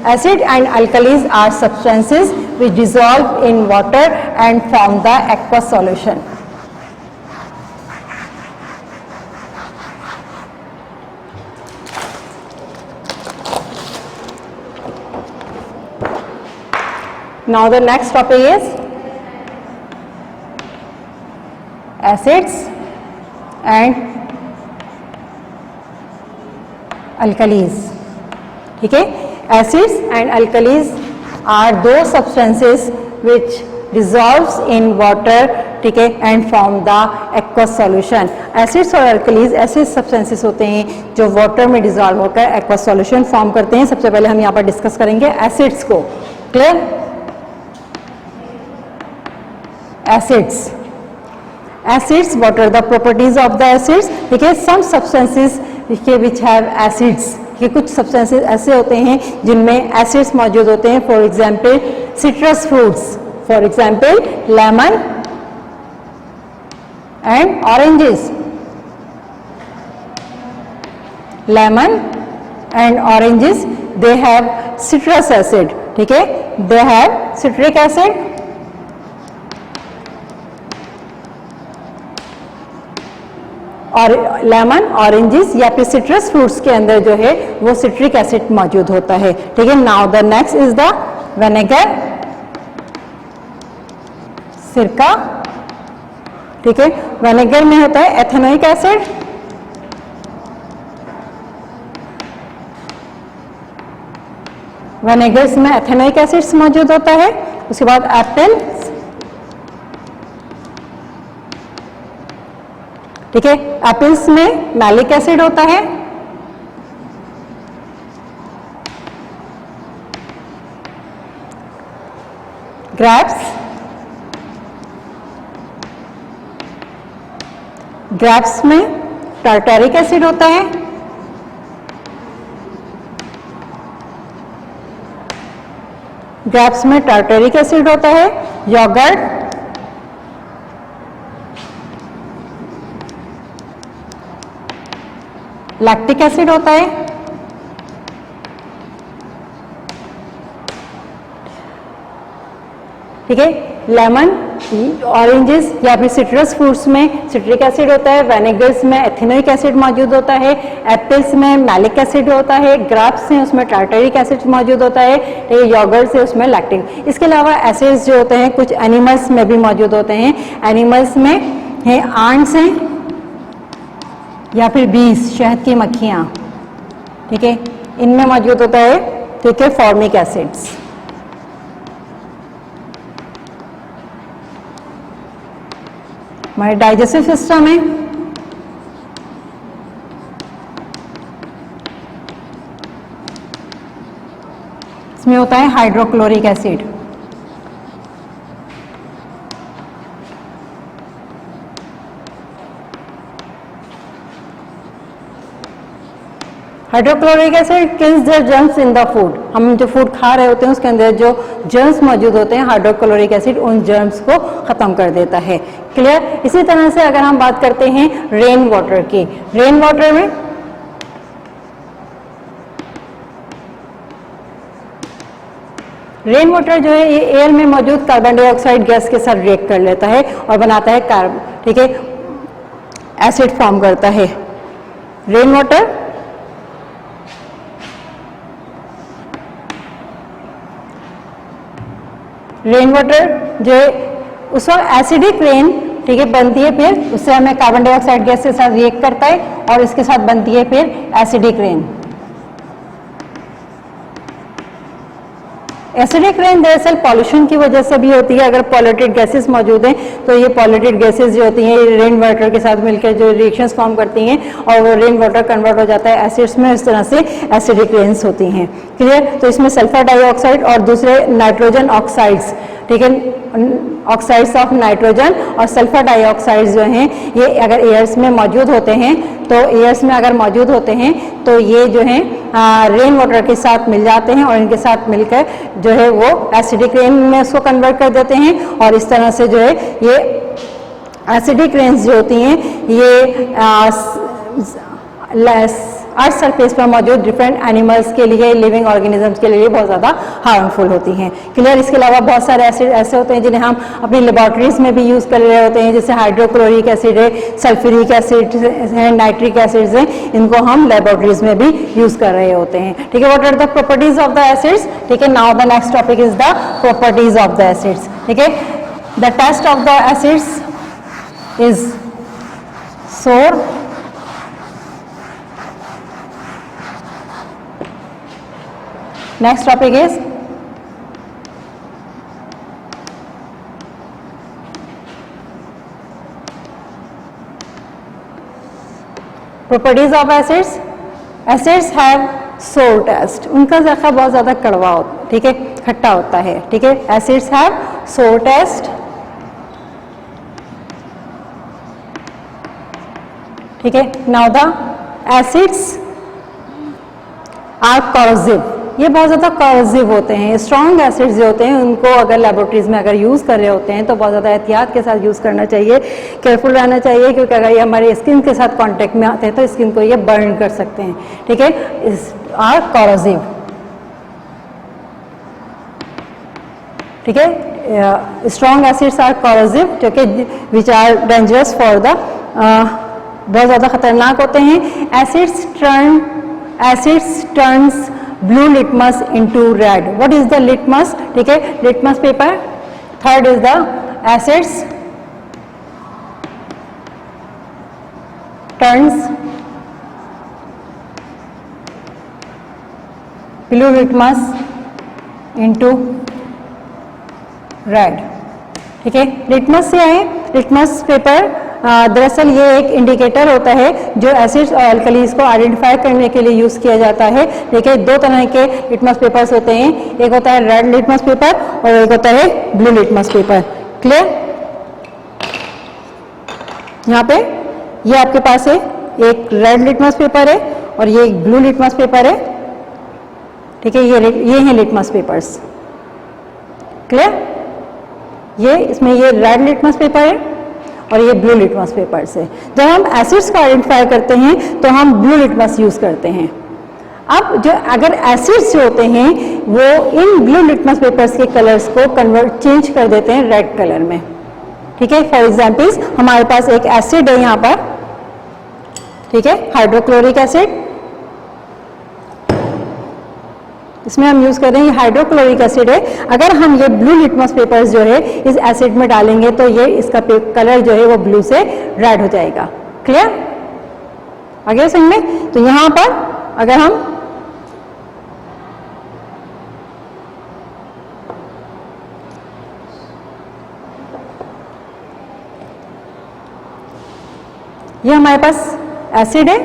S3: Acid and alkalis are substances which dissolve in water and form the aqueous solution. Now the next topic is acids and alkalis, ठीक है। Acids and alkalis are those substances which dissolves in water, ठीक है, and form the aqueous solution. Acids और alkalis ऐसे substances होते हैं जो water में dissolve होकर aqueous solution form करते हैं। सबसे पहले हम यहाँ पर डिस्कस करेंगे acids को। Clear? Acids. Acids, what are the properties of the acids? ठीक है, some substances which have acids, कि कुछ सब्सटेंसेस ऐसे होते हैं जिनमें एसिड्स मौजूद होते हैं। For example citrus fruits, for example lemon and oranges, lemon and oranges they have citrus acid, ठीक है, दे हैव सिट्रिक एसिड और लेमन, ऑरेंजेस या फिर सिट्रस फ्रूट्स के अंदर जो है वो सिट्रिक एसिड मौजूद होता है, ठीक है। Now the next is the vinegar, सिरका, ठीक है। विनेगर में होता है एथेनोइक एसिड, विनेगर्स में एथेनोइक एसिड्स मौजूद होता है। उसके बाद एप्पल, ठीक है, एप्पल्स में मैलिक एसिड होता है। ग्रेप्स, ग्रेप्स में टार्टारिक एसिड होता है। ग्रेप्स में टार्टारिक एसिड होता है। योगर्ट, लैक्टिक एसिड होता है। ठीक है, लेमन, ऑरेंजेस या फिर सिट्रस फ्रूट्स में सिट्रिक एसिड होता है, विनेगर्स में एथेनोइक एसिड मौजूद होता है, एप्पल्स में मैलिक एसिड होता है, ग्रेप्स हैं उसमें टार्टरिक एसिड मौजूद होता है, योगर्ट्स है उसमें लैक्टिक। इसके अलावा एसिड्स जो होते हैं कुछ एनिमल्स में भी मौजूद होते हैं। एनिमल्स में है आंट्स हैं या फिर बीज, शहद की मक्खियाँ, ठीक है, इनमें मौजूद होता है, ठीक है, फॉर्मिक एसिड्स। हमारे डाइजेस्टिव सिस्टम है, इसमें होता है hydrochloric acid. Hydrochloric acid kills the germs in the food. हम जो फूड खा रहे होते हैं उसके अंदर जो जर्म्स मौजूद होते हैं, हाइड्रोक्लोरिक एसिड उन जर्म्स को खत्म कर देता है। क्लियर। इसी तरह से अगर हम बात करते हैं रेन वाटर की, रेन वाटर में रेन वाटर जो है ये एयर में मौजूद कार्बन डाइऑक्साइड गैस के साथ रिएक्ट कर लेता है और बनाता है कार्बन, ठीक है, एसिड फॉर्म करता है। रेन वाटर जो है उस वक्त एसिडिक रेन, ठीक है, बनती है, फिर उससे हमें कार्बन डाइऑक्साइड गैस के साथ रिएक्ट करता है और इसके साथ बनती है फिर एसिडिक रेन। एसिडिक रेन दरअसल पॉल्यूशन की वजह से भी होती है। अगर पॉल्यूटेड गैसेस मौजूद हैं तो ये पॉल्यूटेड गैसेस जो होती हैं रेन वाटर के साथ मिलकर जो रिएक्शंस फॉर्म करती हैं और वो रेन वाटर कन्वर्ट हो जाता है एसिड्स में, इस तरह से एसिडिक रेन्स होती हैं। क्लियर। तो इसमें सल्फर डाइऑक्साइड और दूसरे नाइट्रोजन ऑक्साइड्स, ठीक है, ऑक्साइड्स ऑफ नाइट्रोजन और सल्फर डाइऑक्साइड जो हैं ये अगर एयर्स में मौजूद होते हैं तो एयर्स में अगर मौजूद होते हैं तो ये जो है रेन वाटर के साथ मिल जाते हैं और इनके साथ मिलकर जो है वो एसिडिक रेन में उसको कन्वर्ट कर देते हैं और इस तरह से जो है ये एसिडिक रेन्स जो होती हैं ये अर्थ सरफेस पर मौजूद डिफरेंट एनिमल्स के लिए, लिविंग ऑर्गेनिजम्स के लिए बहुत ज़्यादा हार्मफुल होती हैं। क्लियर। इसके अलावा बहुत सारे एसिड ऐसे होते हैं जिन्हें हम अपनी लेबॉर्ट्रीज में भी यूज़ कर रहे होते हैं, जैसे हाइड्रोक्लोरिक एसिड है, सल्फ्यूरिक एसिड है, नाइट्रिक एसिड्स हैं, इनको हम लेबॉर्ट्रीज में भी यूज़ कर रहे होते हैं। ठीक है। What are the properties of the acids? ठीक है। Now the next topic is the properties of the acids. ठीक है। The taste of the acids is sour, next topic is properties of acids. Acids have sour taste. उनका ज़ायक़ा बहुत ज़्यादा कड़वा होता है, ठीक है, खट्टा होता है। ठीक है। Acids have sour taste. ठीक है। Now the acids are corrosive. ये बहुत ज़्यादा कॉरोसिव होते हैं। स्ट्रॉन्ग एसिड्स जो होते हैं उनको अगर लेबोरेटरीज में अगर यूज़ कर रहे होते हैं तो बहुत ज़्यादा एहतियात के साथ यूज़ करना चाहिए, केयरफुल रहना चाहिए, क्योंकि अगर ये हमारे स्किन के साथ कांटेक्ट में आते हैं तो स्किन को ये बर्न कर सकते हैं। ठीक है। इस आर कॉरोसिव। ठीक है। स्ट्रॉन्ग एसिड्स आर कॉरोसिव, जो कि which are dangerous for the, बहुत ज़्यादा खतरनाक होते हैं। Acids turns blue litmus into red. What is the litmus? ठीक है, litmus paper. Third is the acids turns blue litmus into red. ठीक है। लिटमस से है, लिटमस पेपर दरअसल ये एक इंडिकेटर होता है जो एसिड्स और एल्कलीज को आइडेंटिफाई करने के लिए यूज़ किया जाता है। देखिए दो तरह के लिटमस पेपर्स होते हैं, एक होता है रेड लिटमस पेपर और एक होता है ब्लू लिटमस पेपर। क्लियर। यहाँ पे ये आपके पास है, एक रेड लिटमस पेपर है और ये एक ब्लू लिटमस पेपर है। ठीक है। ये हैं लिटमस पेपर्स। क्लियर। ये इसमें ये रेड लिटमस पेपर है और ये ब्लू लिटमस पेपर से। जब हम एसिड्स को आइडेंटिफाई करते हैं तो हम ब्लू लिटमस यूज़ करते हैं। अब जो अगर एसिड्स जो होते हैं वो इन ब्लू लिटमस पेपर्स के कलर्स को चेंज कर देते हैं रेड कलर में। ठीक है। फॉर एग्जाम्पल्स हमारे पास एक एसिड है यहाँ पर, ठीक है, हाइड्रोक्लोरिक एसिड, इसमें हम यूज कर रहे हैं ये हाइड्रोक्लोरिक एसिड है। अगर हम ये ब्लू लिटमस पेपर्स जो है इस एसिड में डालेंगे तो ये इसका कलर जो है वो ब्लू से रेड हो जाएगा। क्लियर। आगे समझ में। तो यहां पर अगर हम ये हमारे पास एसिड है,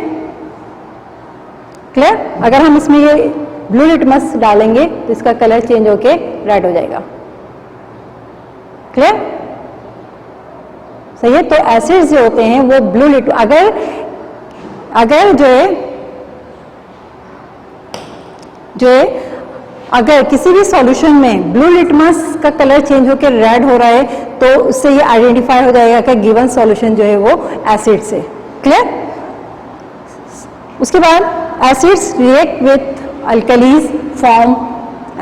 S3: क्लियर। अगर हम इसमें ये ब्लू लिटमस डालेंगे तो इसका कलर चेंज होके रेड हो जाएगा, क्लियर, सही है। तो एसिड्स जो होते हैं वो ब्लू लिटमस, अगर जो है अगर किसी भी सॉल्यूशन में ब्लू लिटमस का कलर चेंज होकर रेड हो रहा है तो उससे ये आइडेंटिफाई हो जाएगा कि गिवन सॉल्यूशन जो है वो एसिड से, क्लियर। उसके बाद acids react with alkalis form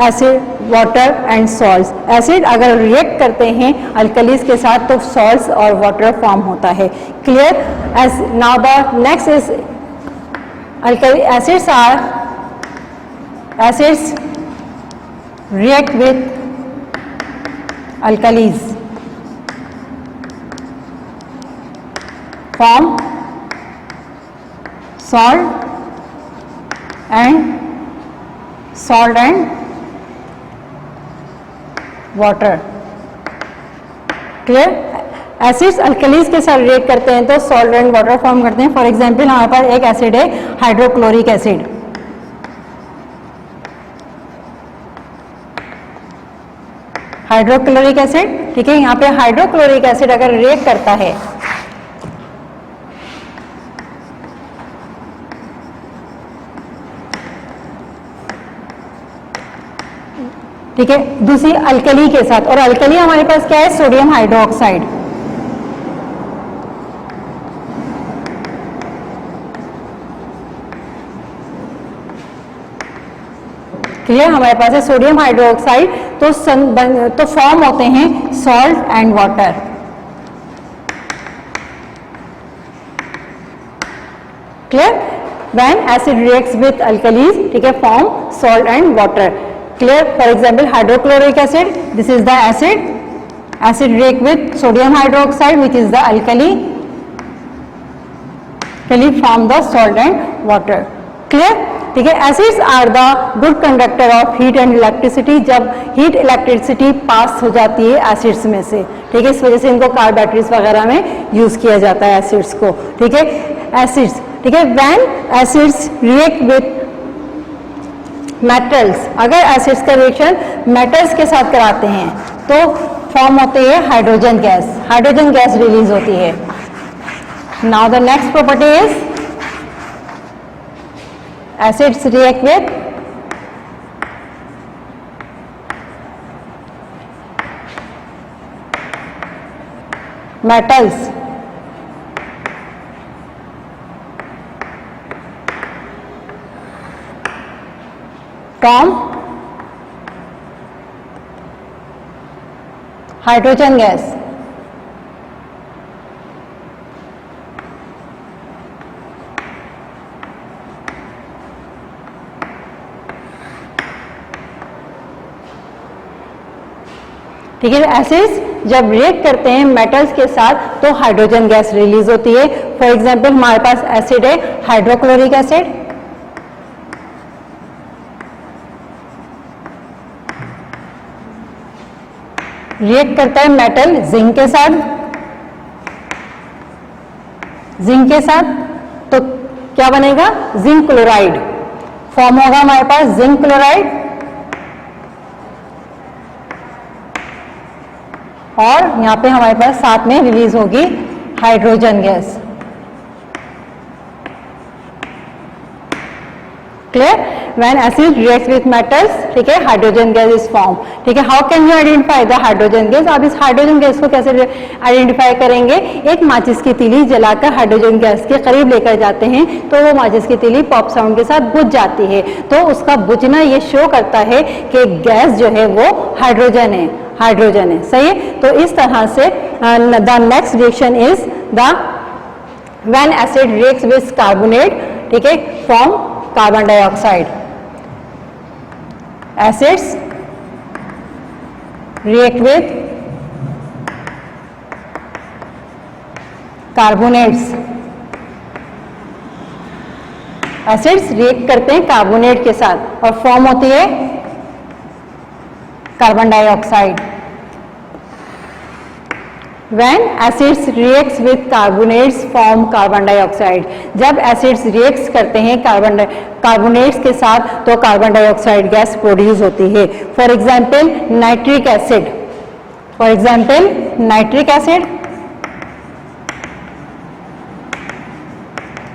S3: acid water and salts. Acid अगर रिएक्ट करते हैं अल्कलीज के साथ तो सॉल्ट्स और वाटर फॉर्म होता है, clear. As now the next is alkali acids react with alkalis form salt and water, clear. Acids alkalis के साथ रिएक्ट करते हैं तो सॉल्ट एंड वाटर फॉर्म करते हैं। फॉर एग्जांपल हमारे पास एक एसिड है हाइड्रोक्लोरिक एसिड, हाइड्रोक्लोरिक एसिड, ठीक है। यहाँ पे हाइड्रोक्लोरिक एसिड अगर रिएक्ट करता है ठीक है दूसरी अल्कली के साथ, और अल्कली हमारे पास क्या है, सोडियम हाइड्रोक्साइड, क्लियर। हमारे पास है सोडियम हाइड्रोक्साइड, तो फॉर्म होते हैं salt and water, clear. When acid reacts with alkalis, ठीक है, form salt and water, clear. For example hydrochloric acid, this is the acid react with sodium hydroxide which is the alkali form the salt and water, clear, ठीक है। Acids are the good conductor of heat and electricity. जब heat electricity pass हो जाती है acids में से, ठीक है, इस वजह से इनको कार बैटरीज वगैरह में यूज किया जाता है एसिड्स को, ठीक है। एसिड्स, ठीक है, when acids react with metals, अगर एसिड्स का रिएक्शन मेटल्स के साथ कराते हैं तो फॉर्म होती है हाइड्रोजन गैस रिलीज होती है। Now the next property is acids react with metals, from hydrogen gas, ठीक है। एसिड्स जब रिएक्ट करते हैं मेटल्स के साथ तो हाइड्रोजन गैस रिलीज होती है। फॉर एग्जांपल हमारे पास एसिड है हाइड्रोक्लोरिक एसिड, रिएक्ट करता है मेटल जिंक के साथ तो क्या बनेगा, जिंक क्लोराइड फॉर्म होगा हमारे पास, जिंक क्लोराइड, और यहाँ पे हमारे पास साथ में रिलीज होगी hydrogen gas, clear. When acid reacts with metals, ठीक है, हाइड्रोजन गैस इज फॉर्म, ठीक है। How can you identify the hydrogen gas? आप इस हाइड्रोजन गैस को कैसे आइडेंटिफाई करेंगे? एक माचिस की तीली जलाकर हाइड्रोजन गैस के करीब लेकर जाते हैं तो वो माचिस की तीली पॉप साउंड के साथ बुझ जाती है, तो उसका बुझना ये शो करता है कि गैस जो है वो हाइड्रोजन है, सही है। तो इस तरह से the next reaction is the when acid reacts with carbonate, ठीक है, form carbon dioxide. Acids react with carbonates, acids react करते हैं कार्बोनेट के साथ और फॉर्म होती है carbon dioxide, When acids reacts with carbonates form carbon dioxide, जब एसिड्स रिएक्ट करते हैं कार्बोनेट्स के साथ तो कार्बन डाइऑक्साइड गैस प्रोड्यूस होती है। For example nitric acid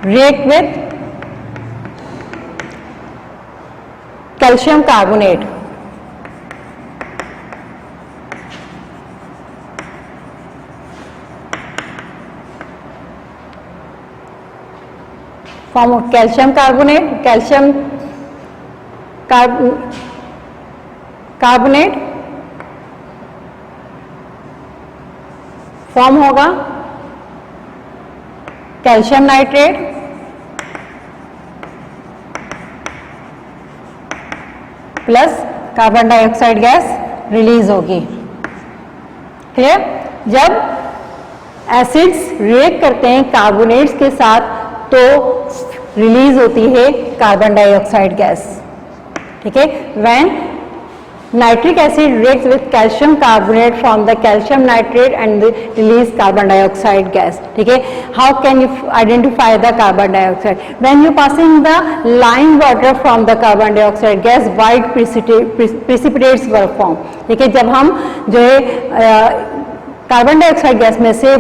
S3: react with calcium carbonate, form of calcium carbonate form होगा calcium nitrate plus carbon dioxide gas release होगी। क्लियर? जब एसिड्स रिएक्ट करते हैं कार्बोनेट्स के साथ तो रिलीज होती है कार्बन डाइऑक्साइड गैस। ठीक है, when nitric acid reacts with calcium carbonate from the calcium nitrate and release carbon dioxide gas. ठीक है, how can you identify the carbon dioxide? When you passing the lime water from the carbon dioxide gas white प्रिसिपिटेट्स were form. ठीक है, जब हम जो है carbon dioxide gas में से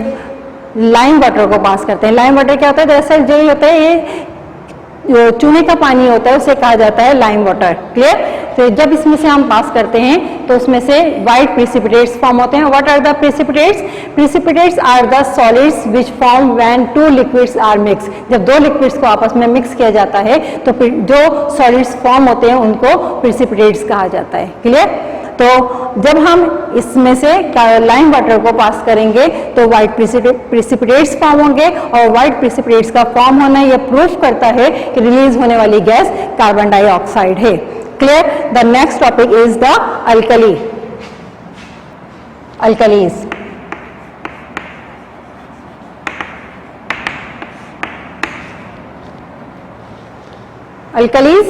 S3: लाइम वाटर को पास करते हैं। लाइम वाटर क्या होता है? दरअसल जो होता है ये चूने का पानी होता है, उसे कहा जाता है लाइम वाटर। क्लियर? तो जब इसमें से हम पास करते हैं तो उसमें से व्हाइट प्रिसिपिटेट्स फॉर्म होते हैं। What are the precipitates? Precipitates are the solids which form when two liquids are mix. जब दो लिक्विड्स को आपस में मिक्स किया जाता है तो जो सॉलिड्स फॉर्म होते हैं उनको प्रिसिपिटेट्स कहा जाता है। क्लियर? तो जब हम इसमें से लाइम वाटर को पास करेंगे तो व्हाइट प्रिसिपिटेट्स फॉर्म होंगे और व्हाइट प्रिसिपिटेट्स का फॉर्म होना यह प्रूफ करता है कि रिलीज होने वाली गैस कार्बन डाइऑक्साइड है। Clear? The next topic is the alkalis. Alkalis,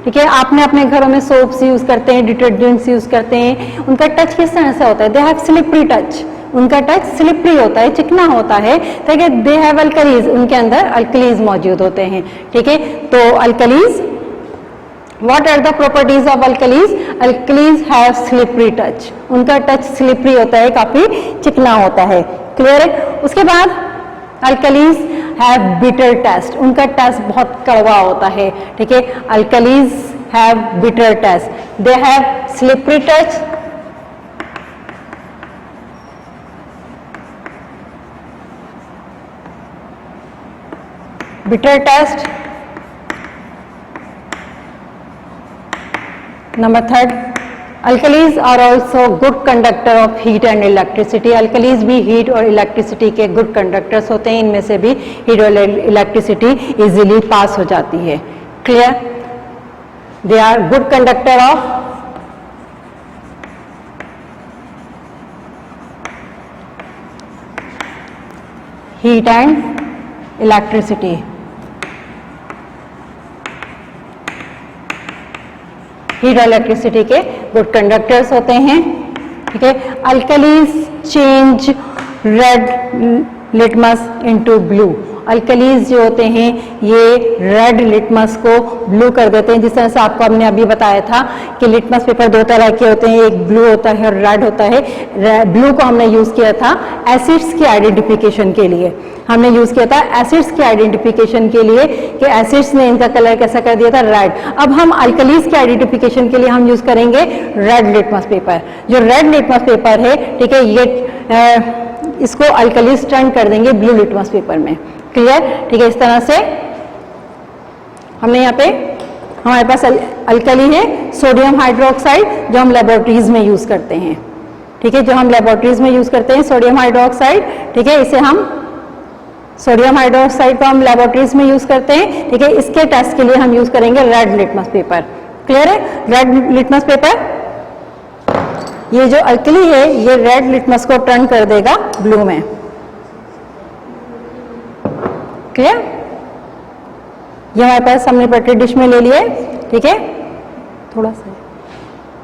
S3: ठीक है, आपने अपने घरों में सोप्स यूज करते हैं, डिटर्जेंट्स यूज करते हैं, उनका टच किस तरह से होता है? दे हैव स्लिपरी टच, उनका टच स्लिपरी होता है, चिकना होता है। ठीक है, दे हैव अल्कलीज, उनके अंदर अल्कलीज मौजूद होते हैं। ठीक है, तो alkalis, what are the properties of alkalis? Alkalis have slippery touch, उनका टच स्लिपरी होता है, काफी चिकना होता है। क्लियर है? उसके बाद अल्कलीज हैव बिटर टेस्ट, उनका टेस्ट बहुत कड़वा होता है। ठीक है, alkalis have bitter taste, they have slippery touch, bitter test. Number third, alkalis are also good conductor of heat and electricity. alkalis भी heat और electricity के good conductors होते हैं, इनमें से भी heat और electricity easily pass हो जाती है. Clear? They are good conductor of heat and electricity. Heat और इलेक्ट्रिसिटी के गुड कंडक्टर्स होते हैं. ठीक है, alkalis change red litmus into blue. Alkalis जो होते हैं ये रेड लिटमस को ब्लू कर देते हैं. जिस तरह से आपको हमने अभी बताया था कि लिटमस पेपर दो तरह के होते हैं, एक ब्लू होता है और रेड होता है. ब्लू को हमने यूज किया था एसिड्स की आइडेंटिफिकेशन के लिए. हमने यूज किया था एसिड्स की आइडेंटिफिकेशन के लिए कि एसिड्स ने इनका कलर कैसा कर दिया था, रेड. अब हम अल्कलीज की आइडेंटिफिकेशन के लिए हम यूज करेंगे रेड लिटमस पेपर. जो रेड लिटमस पेपर है, ठीक है, ये इसको अल्कलीज टर्न कर देंगे ब्लू लिटमस पेपर में. क्लियर? ठीक है, इस तरह से हमने यहाँ पे हमारे पास अल्कली है सोडियम हाइड्रोक्साइड जो हम लेबोरेटरीज में यूज करते हैं. ठीक है, जो हम लेबोरेटरीज में यूज करते हैं सोडियम हाइड्रोक्साइड. ठीक है, इसे हम सोडियम हाइड्रोक्साइड को हम लेबोरेटरीज में यूज करते हैं. ठीक है, इसके टेस्ट के लिए हम यूज करेंगे रेड लिटमस पेपर. क्लियर है? रेड लिटमस पेपर, ये जो अल्कली है ये रेड लिटमस को टर्न कर देगा ब्लू में. क्लियर? ये हमारे पास हमने पेट्री डिश में ले लिए. ठीक है, थोड़ा सा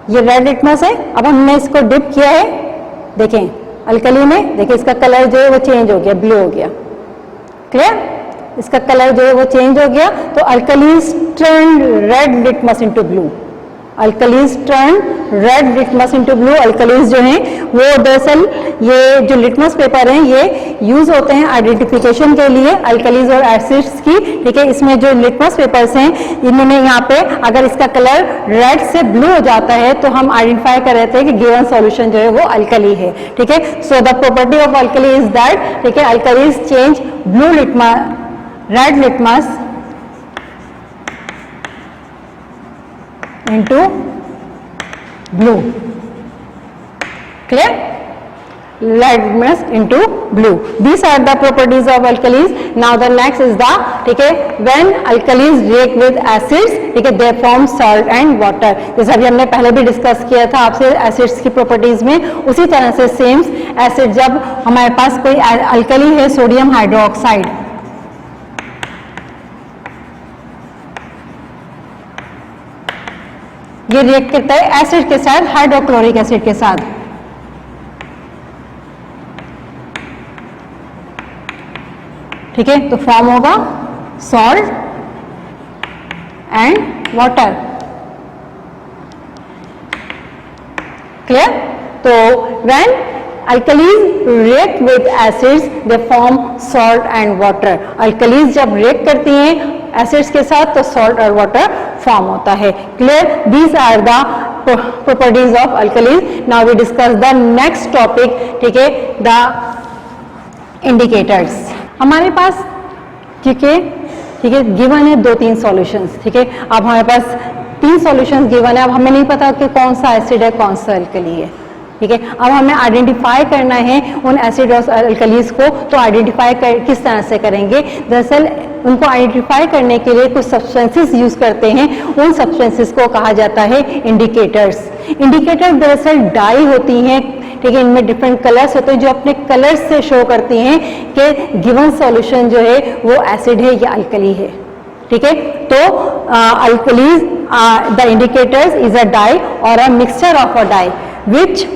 S3: ये रेड लिटमस है. अब हमने इसको डिप किया है, देखें अल्कली में देखिए इसका कलर जो है वो चेंज हो गया, ब्लू हो गया। क्लियर? इसका कलर जो है वो चेंज हो गया। तो alkalis turn red litmus into blue, alkalis turn red litmus into blue. Alkalis जो हैं वो दरअसल ये जो लिटमस पेपर हैं ये यूज होते हैं आइडेंटिफिकेशन के लिए अल्कलीज और एसिड्स की। ठीक है, इसमें जो लिटमस पेपर्स हैं इन्होंने यहाँ पे अगर इसका कलर रेड से ब्लू हो जाता है तो हम आइडेंटिफाई कर रहे थे कि गिवन सॉल्यूशन जो है वो अल्कली है। ठीक है, so the property of alkali is that, ठीक है, alkalis change blue litmus, red litmus into blue. Clear? Litmus into blue. These are the properties of alkalis. Now the next is the, ठीक है, when alkalis react with acids, ठीक है, they form salt and water. जैसे अभी हमने पहले भी discuss किया था आपसे एसिड्स की प्रॉपर्टीज में, उसी तरह से सेम एसिड जब हमारे पास कोई अल्कली है, सोडियम हाइड्रोक्साइड, ये रिएक्ट करता है एसिड के साथ, हाइड्रोक्लोरिक एसिड के साथ। ठीक है, तो फॉर्म होगा सॉल्ट एंड वाटर। क्लियर? तो when alkalis react with acids they form salt and water. Alkalis जब रिएक्ट करती हैं एसिड्स के साथ तो सॉल्ट और वाटर फॉर्म होता है। Clear? These are the properties of alkalis. Now we discuss the next topic, ठीक है, द इंडिकेटर्स। हमारे पास, ठीक है, गिवन है 2-3 सॉल्यूशंस। ठीक है, अब हमारे पास 3 सॉल्यूशंस गिवन है, अब हमें नहीं पता कि कौन सा एसिड है कौन सा अल्कली है। ठीक है, अब हमें आइडेंटिफाई करना है उन एसिड और अल्कलीज को, तो आइडेंटिफाई किस तरह से करेंगे? दरअसल उनको आइडेंटिफाई करने के लिए कुछ सब्सटेंसेस यूज करते हैं, उन सब्सटेंसेस को कहा जाता है इंडिकेटर्स। इंडिकेटर दरअसल डाई होती हैं, ठीक है, इनमें डिफरेंट कलर्स होते हैं जो अपने कलर्स से शो करती हैं कि गिवन सॉल्यूशन जो है वो एसिड है या अल्कली है। ठीक है, तो alkalis, the indicators is a dye और a mixture of a dye which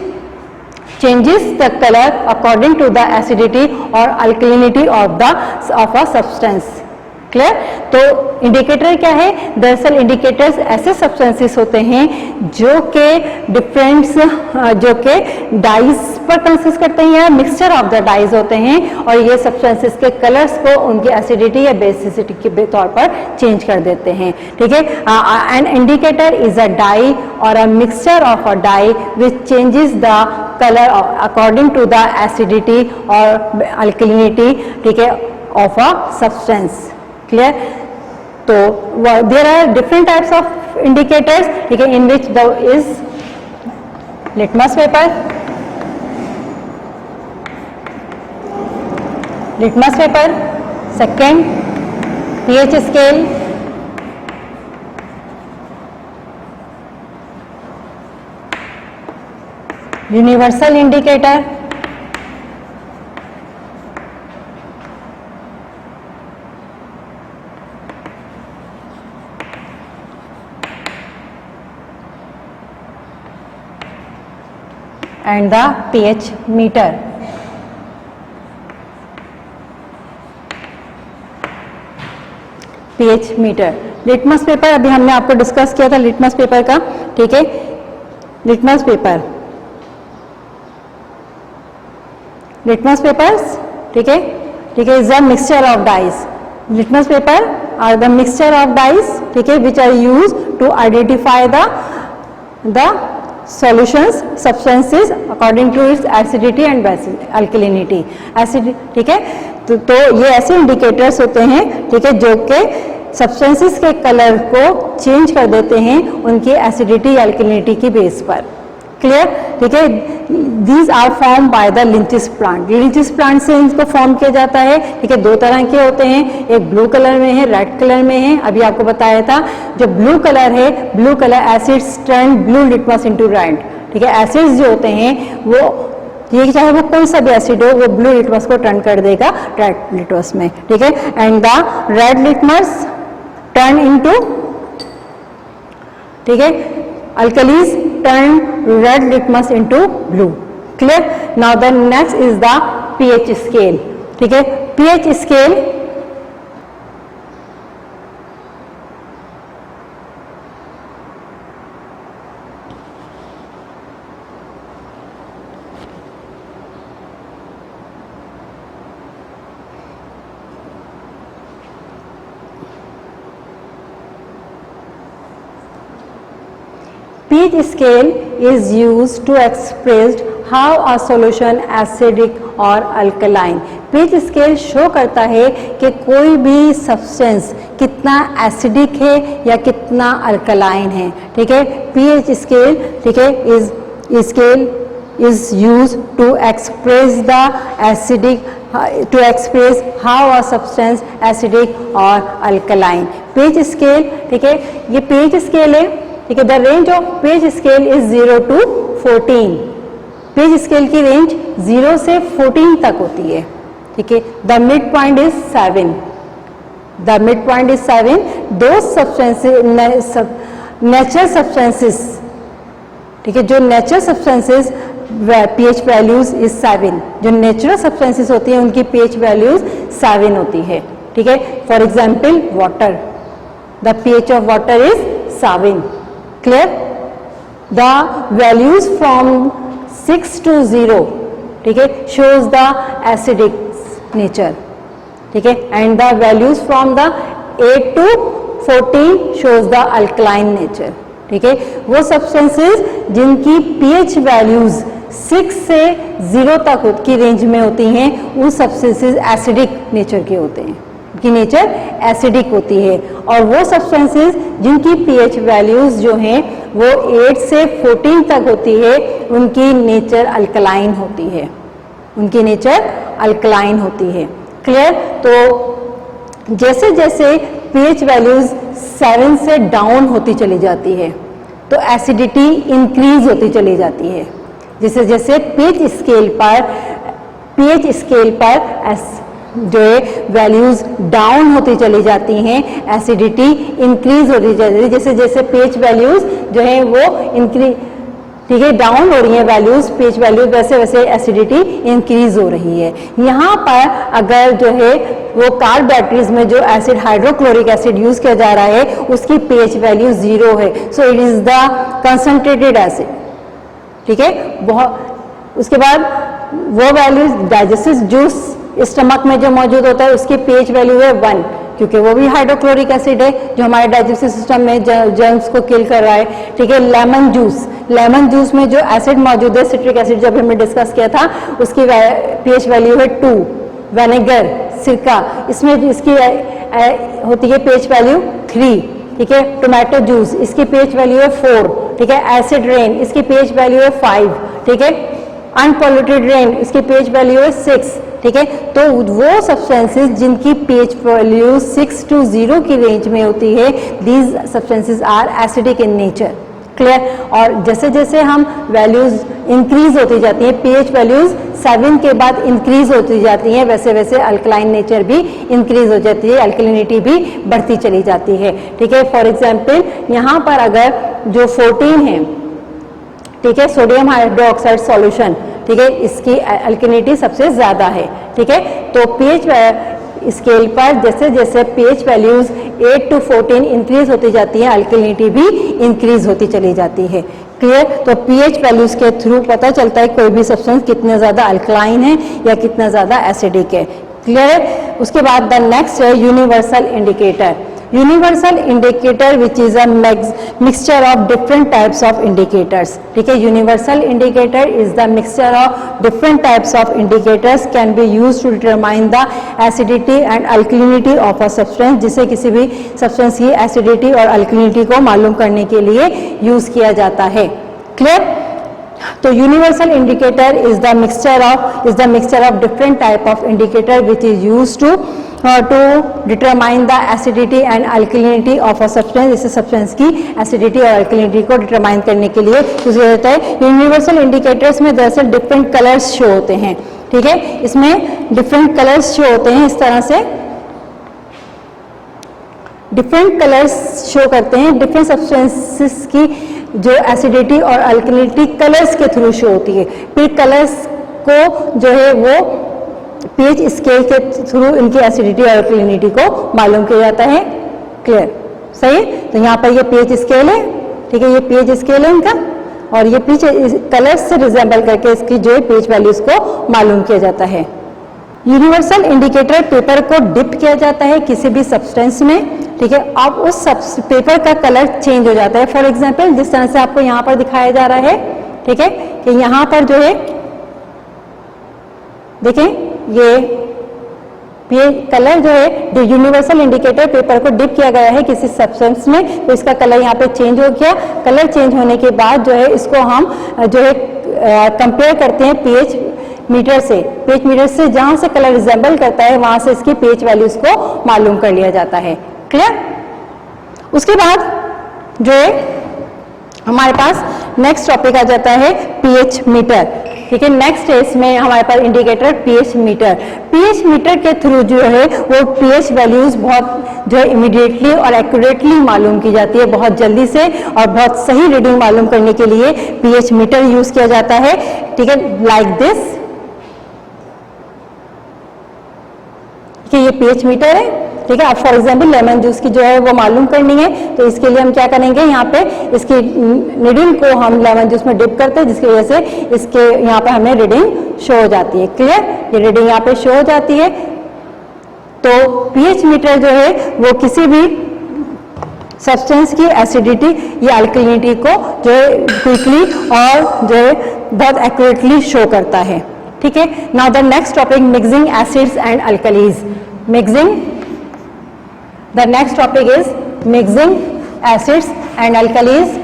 S3: changes the color according to the acidity or alkalinity of a substance. Clear? तो इंडिकेटर क्या है? दरअसल इंडिकेटर्स ऐसे सब्सटेंसेस होते हैं जो के डिफरेंट्स, जो के डाइज पर कंसिस्ट करते हैं या मिक्सचर ऑफ द डाइज होते हैं, और ये सब्सटेंसेस के कलर्स को उनकी एसिडिटी या बेसिसिटी के तौर पर चेंज कर देते हैं। ठीक है, an indicator is a dye और a mixture of a dye which changes the colour according to the acidity और अल्कलिनिटी, ठीक है, ऑफ अ सब्सटेंस। क्लियर? तो there are different types of indicators, ठीक है, in which the is litmus paper, second pH scale, universal indicator, and the pH meter. pH meter. Litmus paper अभी हमने आपको discuss किया था लिटमस पेपर का। ठीक है, लिटमस पेपर्स, ठीक है, is a mixture of dyes. Litmus paper are the mixture of dyes, ठीक है, which are use to identify the solutions substances according to its acidity and alkalinity. Acid, ठीक है, तो ये ऐसे इंडिकेटर्स होते हैं, ठीक है, जो कि सब्सटेंसेस के कलर को चेंज कर देते हैं उनकी एसिडिटी या अल्कलिनिटी की बेस पर। क्लियर? ठीक है, these are form by the lichens plant. Lichens plant से इनको फॉर्म किया जाता है। ठीक है, 2 तरह के होते हैं, एक ब्लू कलर में है, रेड कलर में है। अभी आपको बताया था जो ब्लू कलर है, blue colour acids turn blue litmus into red. ठीक है, एसिड्स जो होते हैं वो, ये चाहे वो कोई सा भी एसिड हो, वो ब्लू लिटमस को टर्न कर देगा रेड लिटमस में। ठीक है, and the red litmus turn into, ठीक है, alkalis turn red litmus into blue. Clear. Now the next is the pH scale. ठीक है, pH scale pH scale is used to express how a solution acidic or alkaline। pH scale show करता है कि कोई भी substance कितना acidic है या कितना अल्कलाइन है। ठीक है, pH scale, ठीक है, is used to express the acidic to express how a substance acidic or alkaline। pH scale, ठीक है, ये pH scale है। ठीक है, the range of pH scale is 0 to 14। pH scale की रेंज 0 से 14 तक होती है। ठीक है, the mid point is 7। The mid point is 7। दो सब्सटेंसेस, नेचुरल सब्सटेंसेस, ठीक है, जो natural substances pH values is 7। जो नेचुरल सब्सटेंसेस होती हैं उनकी pH वैल्यूज 7 होती है। ठीक है, for example water, the pH of water is 7। Clear? The values from 6 to 0, ठीक है, shows the acidic nature। ठीक है, and the values from the 8 to 14 shows the alkaline nature। ठीक है, वो substances जिनकी pH values 6 से 0 तक की रेंज में होती हैं, वो substances acidic nature के होते हैं, की नेचर एसिडिक होती है। और वो सब्सटेंसेस जिनकी pH वैल्यूज जो हैं वो 8 से 14 तक होती है, उनकी नेचर अल्कलाइन होती है, उनकी नेचर अल्कलाइन होती है। क्लियर? तो जैसे जैसे pH वैल्यूज 7 से डाउन होती चली जाती है तो एसिडिटी इंक्रीज होती चली जाती है। जैसे जैसे pH स्केल पर जो है वैल्यूज डाउन होती चली जाती हैं, एसिडिटी इंक्रीज होती जाती है। जैसे जैसे pH वैल्यूज जो है वो इंक्रीज, ठीक है, डाउन हो रही है वैल्यूज, pH वैल्यूज, वैसे वैसे एसिडिटी इंक्रीज हो रही है। यहाँ पर अगर जो है वो कार बैटरीज में जो एसिड हाइड्रोक्लोरिक एसिड यूज किया जा रहा है उसकी pH वैल्यू 0 है, so it is the concentrated acid. ठीक है, बहुत उसके बाद वो वैल्यूज डाइजेस्टिव जूस स्टमक में जो मौजूद होता है उसकी pH वैल्यू है 1, क्योंकि वो भी हाइड्रोक्लोरिक एसिड है जो हमारे डाइजेस्टिव सिस्टम में जर्म्स को किल कर रहा है। ठीक है, लेमन जूस में जो एसिड मौजूद है, सिट्रिक एसिड, जब हमने डिस्कस किया था, उसकी pH वैल्यू है 2। विनेगर, सिरका, इसमें इसकी होती है pH वैल्यू 3। ठीक है, टोमेटो जूस, इसकी pH वैल्यू है 4। ठीक है, एसिड रेन, इसकी pH वैल्यू है 5। ठीक है, अनपॉल्यूटेड रेन, इसकी pH वैल्यू है 6। ठीक है, तो वो सब्सटेंसेस जिनकी pH वैल्यू 6 to 0 की रेंज में होती है, these substances are acidic in nature. Clear? और जैसे जैसे हम वैल्यूज इंक्रीज होती जाती हैं, pH वैल्यूज 7 के बाद इंक्रीज होती जाती हैं, वैसे वैसे अल्कलाइन नेचर भी इंक्रीज हो जाती है, अल्कलिनिटी भी बढ़ती चली जाती है। ठीक है, फॉर एग्जाम्पल यहाँ पर अगर जो 14 है, ठीक है, सोडियम हाइड्रोक्साइड सॉल्यूशन, ठीक है, इसकी अल्कलिनिटी सबसे ज्यादा है। ठीक है, तो pH स्केल पर जैसे जैसे pH वैल्यूज 8 to 14 इंक्रीज होती जाती है, अल्कलिनिटी भी इंक्रीज होती चली जाती है। क्लियर? तो pH वैल्यूज के थ्रू पता चलता है कोई भी सब्सटेंस कितना ज्यादा अल्कलाइन है या कितना ज्यादा एसिडिक है। क्लियर? उसके बाद द नेक्स्ट है universal indicator. Universal indicator which is a mixture of different types of indicators. ठीक है, universal indicator is the mixture of different types of indicators can be use to determine the acidity and alkalinity of a substance, जिसे किसी भी substance की acidity और alkalinity को मालूम करने के लिए यूज किया जाता है। क्लियर? तो universal indicator is the mixture of different type of indicator which is use to determine the acidity and alkalinity of a substance. इस सब्सटेंस की एसिडिटी और अल्कलिनिटी को डिटरमाइन करने के लिए यूज किया जाता है। यूनिवर्सल इंडिकेटर्स में दरअसल डिफरेंट कलर्स शो होते हैं। ठीक है, इसमें डिफरेंट कलर्स शो होते हैं, इस तरह से डिफरेंट कलर्स शो करते हैं डिफरेंट सब्सटेंसेस की जो एसिडिटी और अल्कलिनिटी कलर्स के थ्रू शो होती है। फिर कलर्स को जो है वो पीएच स्केल के थ्रू इनकी एसिडिटी और अल्कलिनिटी को मालूम किया जाता है। क्लियर, सही है। तो यहाँ पर ये पीएच स्केल है, ठीक है, ये पीएच स्केल है इनका, और ये पीछे कलर्स से रिजेंबल करके इसकी जो है पीएच वैल्यूज को मालूम किया जाता है। यूनिवर्सल इंडिकेटर पेपर को डिप किया जाता है किसी भी सब्सटेंस में, ठीक है, अब उस पेपर का कलर चेंज हो जाता है। फॉर एग्जांपल जिस तरह से आपको यहाँ पर दिखाया जा रहा है, ठीक है, कि यहाँ पर जो है देखें ये कलर जो है यूनिवर्सल इंडिकेटर पेपर को डिप किया गया है किसी सब्सटेंस में, तो इसका कलर यहाँ पे चेंज हो गया। कलर चेंज होने के बाद जो है इसको हम जो है कंपेयर करते हैं पीएच मीटर से। पीएच मीटर से जहां से कलर रिजेंबल करता है वहां से इसकी पीएच वैल्यूज को मालूम कर लिया जाता है। क्लियर। उसके बाद जो है हमारे पास नेक्स्ट टॉपिक आ जाता है पीएच मीटर, ठीक है। नेक्स्ट है इसमें हमारे पास indicator pH meter. PH meter के थ्रू जो है वो पीएच वैल्यूज बहुत जो है इमीडिएटली और एक्यूरेटली मालूम की जाती है, बहुत जल्दी से, और बहुत सही रीडिंग मालूम करने के लिए पीएच मीटर यूज किया जाता है, ठीक है, लाइक दिस। ये पीएच मीटर है, ठीक है। अब फॉर एग्जांपल लेमन जूस की जो है वो मालूम करनी है, तो इसके लिए हम क्या करेंगे, यहाँ पे इसकी रीडिंग को हम लेमन जूस में डिप करते हैं, जिसकी वजह से इसके यहाँ पे हमें रीडिंग शो हो जाती है। क्लियर, ये रीडिंग यहाँ पे शो हो जाती है। तो पीएच मीटर जो है वो किसी भी सब्सटेंस की एसिडिटी या अल्कलिनिटी को जो है क्विकली और जो है बहुत एक्यूरेटली शो करता है, ठीक है। Now the next topic mixing acids and alkalis. Mixing, the next topic is mixing acids and alkalis।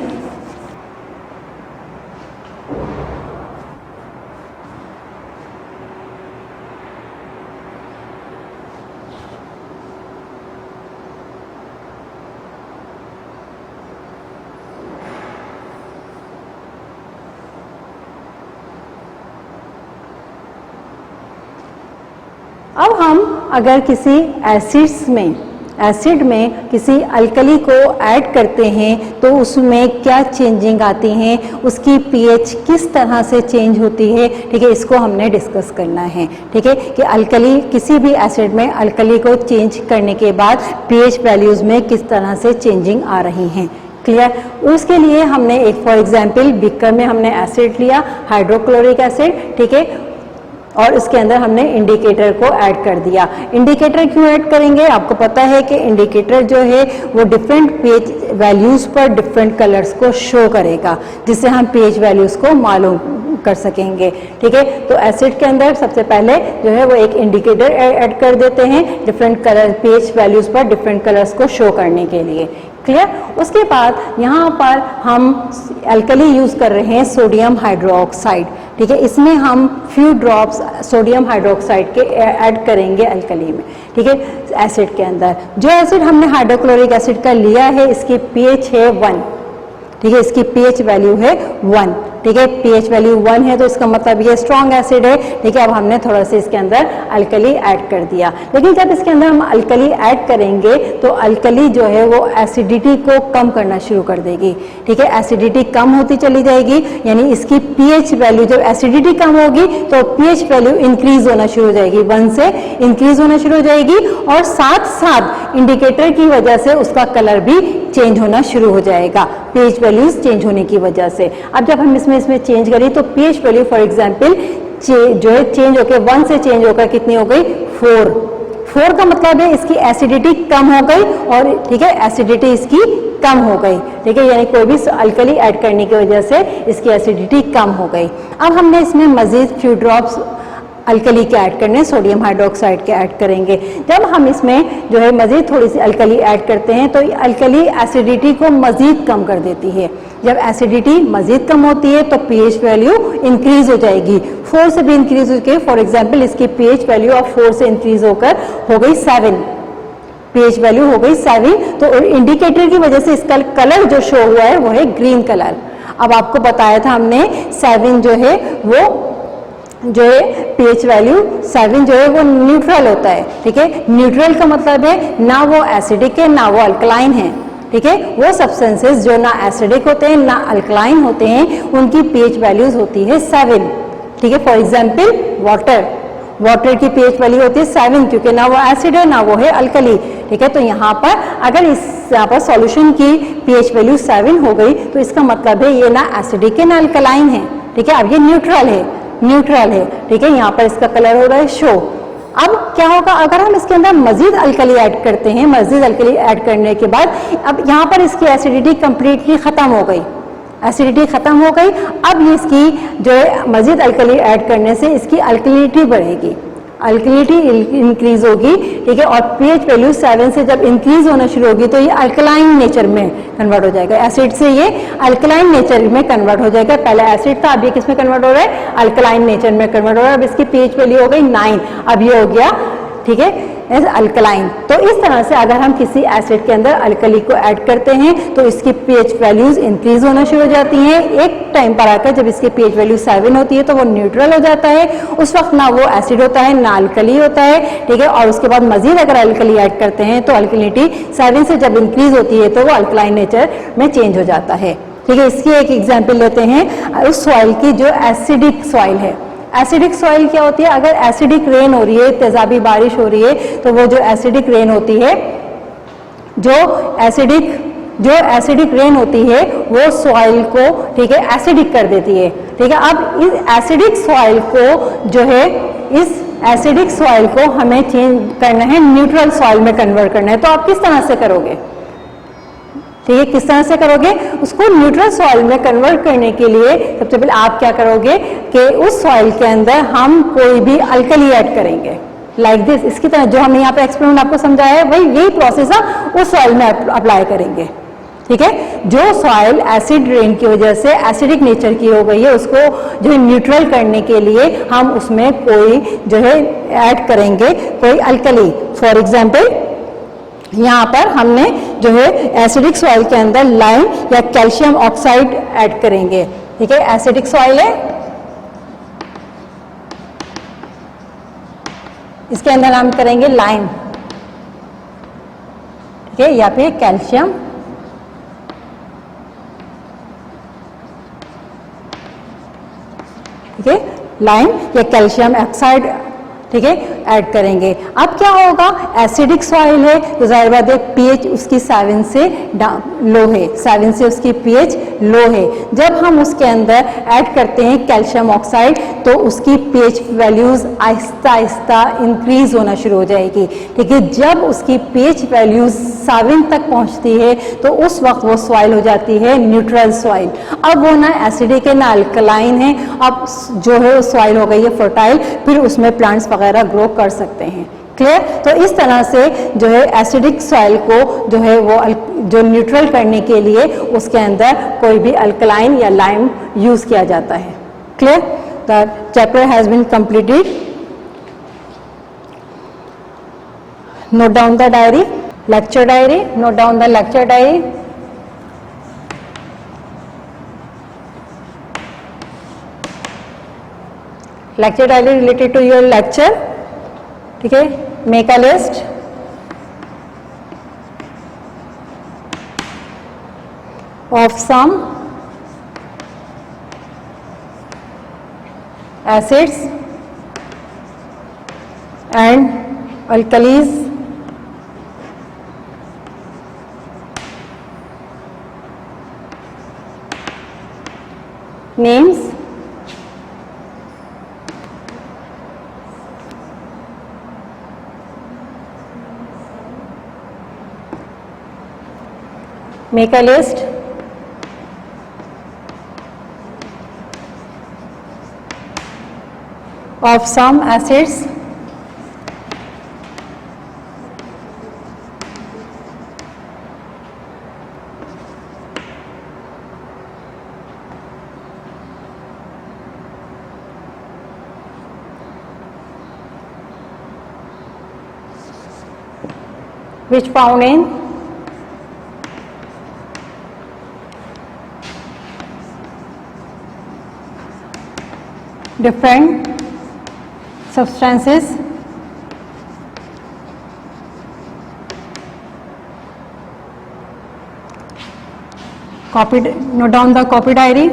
S3: अब हम अगर किसी एसिड में किसी अल्कली को ऐड करते हैं तो उसमें क्या चेंजिंग आती हैं, उसकी पीएच किस तरह से चेंज होती है, ठीक है, इसको हमने डिस्कस करना है, ठीक है, कि अल्कली किसी भी एसिड में अल्कली को चेंज करने के बाद पीएच वैल्यूज में किस तरह से चेंजिंग आ रही हैं। क्लियर। उसके लिए हमने एक फॉर एग्जांपल बीकर में हमने एसिड लिया, हाइड्रोक्लोरिक एसिड, ठीक है, और इसके अंदर हमने इंडिकेटर को ऐड कर दिया। इंडिकेटर क्यों ऐड करेंगे, आपको पता है कि इंडिकेटर जो है वो डिफरेंट पीएच वैल्यूज पर डिफरेंट कलर्स को शो करेगा, जिससे हम पीएच वैल्यूज को मालूम कर सकेंगे, ठीक है। तो एसिड के अंदर सबसे पहले जो है वो एक इंडिकेटर ऐड कर देते हैं डिफरेंट कलर पीएच वैल्यूज पर डिफरेंट कलर्स को शो करने के लिए। क्लियर। उसके बाद यहाँ पर हम अल्कली यूज कर रहे हैं सोडियम हाइड्रोक्साइड, ठीक है, इसमें हम फ्यू ड्रॉप्स सोडियम हाइड्रोक्साइड के ऐड करेंगे अल्कली में, ठीक है, एसिड के अंदर। जो एसिड हमने हाइड्रोक्लोरिक एसिड का लिया है इसकी पीएच है 1, ठीक है, इसकी पीएच वैल्यू है 1, ठीक है, पीएच वैल्यू 1 है तो इसका मतलब ये स्ट्रॉन्ग एसिड है, ठीक है। अब हमने थोड़ा सा इसके अंदर अल्कली ऐड कर दिया, लेकिन जब इसके अंदर हम अल्कली ऐड करेंगे तो अल्कली जो है वो एसिडिटी को कम करना शुरू कर देगी, ठीक है, एसिडिटी कम होती चली जाएगी, यानी इसकी पीएच वैल्यू जब एसिडिटी कम होगी तो पीएच वैल्यू इंक्रीज होना शुरू हो जाएगी, 1 से इंक्रीज होना शुरू हो जाएगी, और साथ साथ इंडिकेटर की वजह से उसका कलर भी चेंज होना शुरू हो जाएगा पीएच वैल्यूज चेंज होने की वजह से। अब जब हम इसमें चेंज करें तो पीएच वैल्यू फॉर एग्जांपल जो है चेंज होकर 1 से चेंज होकर कितनी हो गई 4 का मतलब है इसकी एसिडिटी कम हो गई, और ठीक है एसिडिटी इसकी कम हो गई, ठीक है, यानी कोई भी अल्कली ऐड करने की वजह से इसकी एसिडिटी कम हो गई। अब हमने इसमें मजीद फ्यू ड्रॉप्स अल्कली के ऐड करने, सोडियम हाइड्रोक्साइड के ऐड करेंगे। जब हम इसमें जो है मजीद थोड़ी सी अल्कली ऐड करते हैं तो अल्कली एसिडिटी को मजीद कम कर देती है। जब एसिडिटी मजीद कम होती है तो पीएच वैल्यू इंक्रीज हो जाएगी, 4 से भी इंक्रीज होकर फॉर एग्जांपल इसकी पीएच वैल्यू अब 4 से इंक्रीज होकर हो गई 7, पीएच वैल्यू हो गई 7। तो इंडिकेटर की वजह से इसका कलर जो शो हुआ है वो है ग्रीन कलर। अब आपको बताया था हमने 7 जो है वो जो है पीएच वैल्यू 7 जो है वो न्यूट्रल होता है, ठीक है, न्यूट्रल का मतलब है ना वो एसिडिक है ना वो अल्कलाइन है, ठीक है। वो सब्सटेंसेस जो ना एसिडिक होते हैं ना अल्कलाइन होते हैं, उनकी pH वैल्यूज होती है 7, ठीक है। फॉर एग्जाम्पल वाटर की pH वैल्यू होती है 7, क्योंकि ना वो एसिड है ना वो है अल्कली, ठीक है। तो यहाँ पर अगर यहाँ पर सॉल्यूशन की pH वैल्यू 7 हो गई तो इसका मतलब है ये ना एसिडिक है ना अल्कलाइन है, ठीक है। अब ये न्यूट्रल है, ठीक है। यहाँ पर इसका कलर हो रहा है शो। अब क्या होगा अगर हम इसके अंदर मजीद अल्कली ऐड करते हैं, मजीद अल्कली ऐड करने के बाद अब यहाँ पर इसकी एसिडिटी कंप्लीटली खत्म हो गई, अब ये इसकी जो है मजीद अल्कली ऐड करने से इसकी अल्कलिनिटी बढ़ेगी, अल्कलिनिटी इंक्रीज होगी, ठीक है। और pH वैल्यू 7 से जब इंक्रीज होना शुरू होगी तो ये अल्कलाइन नेचर में कन्वर्ट हो जाएगा, एसिड से ये अल्कलाइन नेचर में कन्वर्ट हो जाएगा। पहले एसिड था, अब ये किस में कन्वर्ट हो रहा है, अल्कलाइन नेचर में कन्वर्ट हो रहा है। अब इसकी pH वैल्यू हो गई 9, अब ये हो गया, ठीक है, अल्कलाइन। तो इस तरह से अगर हम किसी एसिड के अंदर अल्कली को ऐड करते हैं तो इसकी pH वैल्यूज इंक्रीज होना शुरू हो जाती हैं। एक टाइम पर आकर जब इसकी pH वैल्यू 7 होती है तो वो न्यूट्रल हो जाता है, उस वक्त ना वो एसिड होता है ना अल्कली होता है, ठीक है। और उसके बाद मजीद अगर अल्कली ऐड करते हैं तो अल्कलिनिटी 7 से जब इंक्रीज होती है तो वो अल्कलाइन नेचर में चेंज हो जाता है, ठीक है। इसकी एक एग्जाम्पल लेते हैं उस सॉइल की जो एसिडिक सॉइल है। एसिडिक सॉइल क्या होती है, अगर एसिडिक रेन हो रही है, तेजाबी बारिश हो रही है, तो वो जो एसिडिक रेन होती है, जो एसिडिक रेन होती है वो सॉइल को, ठीक है, एसिडिक कर देती है, ठीक है। अब इस एसिडिक सॉइल को जो है, इस एसिडिक सॉइल को हमें चेंज करना है, न्यूट्रल सॉइल में कन्वर्ट करना है। तो आप किस तरह से करोगे, ठीक है, किस तरह से करोगे, उसको न्यूट्रल सॉइल में कन्वर्ट करने के लिए सबसे पहले आप क्या करोगे कि उस सॉइल के अंदर हम कोई भी अल्कली ऐड करेंगे, लाइक दिस, इसकी तरह जो हमने यहाँ पे एक्सपेरिमेंट आपको समझाया है वही यही प्रोसेस हम उस सॉइल में अप्लाई करेंगे, ठीक है। जो सॉइल एसिड रेन की वजह से एसिडिक नेचर की हो गई है उसको जो है न्यूट्रल करने के लिए हम उसमें कोई जो है ऐड करेंगे कोई अल्कली। फॉर एग्जाम्पल यहाँ पर हमने जो है एसिडिक सॉइल के अंदर लाइम या कैल्शियम ऑक्साइड ऐड करेंगे, ठीक है। एसिडिक सॉइल है, इसके अंदर हम करेंगे लाइम, ठीक है, या फिर कैल्शियम, ठीक है, लाइम या कैल्शियम ऑक्साइड, ठीक है, ऐड करेंगे। अब क्या होगा, एसिडिक सॉइल है तो जाहिर बात है pH उसकी 7 से लो है, 7 से उसकी pH लो है। जब हम उसके अंदर ऐड करते हैं कैल्शियम ऑक्साइड तो उसकी pH values Aahista Aahista increase होना शुरू हो जाएगी, ठीक है। जब उसकी pH वैल्यूज 7 तक पहुंचती है तो उस वक्त वो सॉइल हो जाती है न्यूट्रल सॉइल। अब वो ना एसिडिक है ना अल्कलाइन है, अब जो है सॉइल हो गई है फर्टाइल, फिर उसमें प्लांट्स वगैरह ग्रो कर सकते हैं। क्लियर। तो इस तरह से जो है एसिडिक सॉइल को जो है वो जो न्यूट्रल करने के लिए उसके अंदर कोई भी अल्कलाइन या लाइम यूज किया जाता है। Clear. The chapter has been completed. Note down the diary, lecture diary, note down the lecture diary. Lecture diary related to your lecture, ठीक है, make a list. Of some acids and alkalis names, make a list of some acids which found in different substances Copy, note down the copy diary.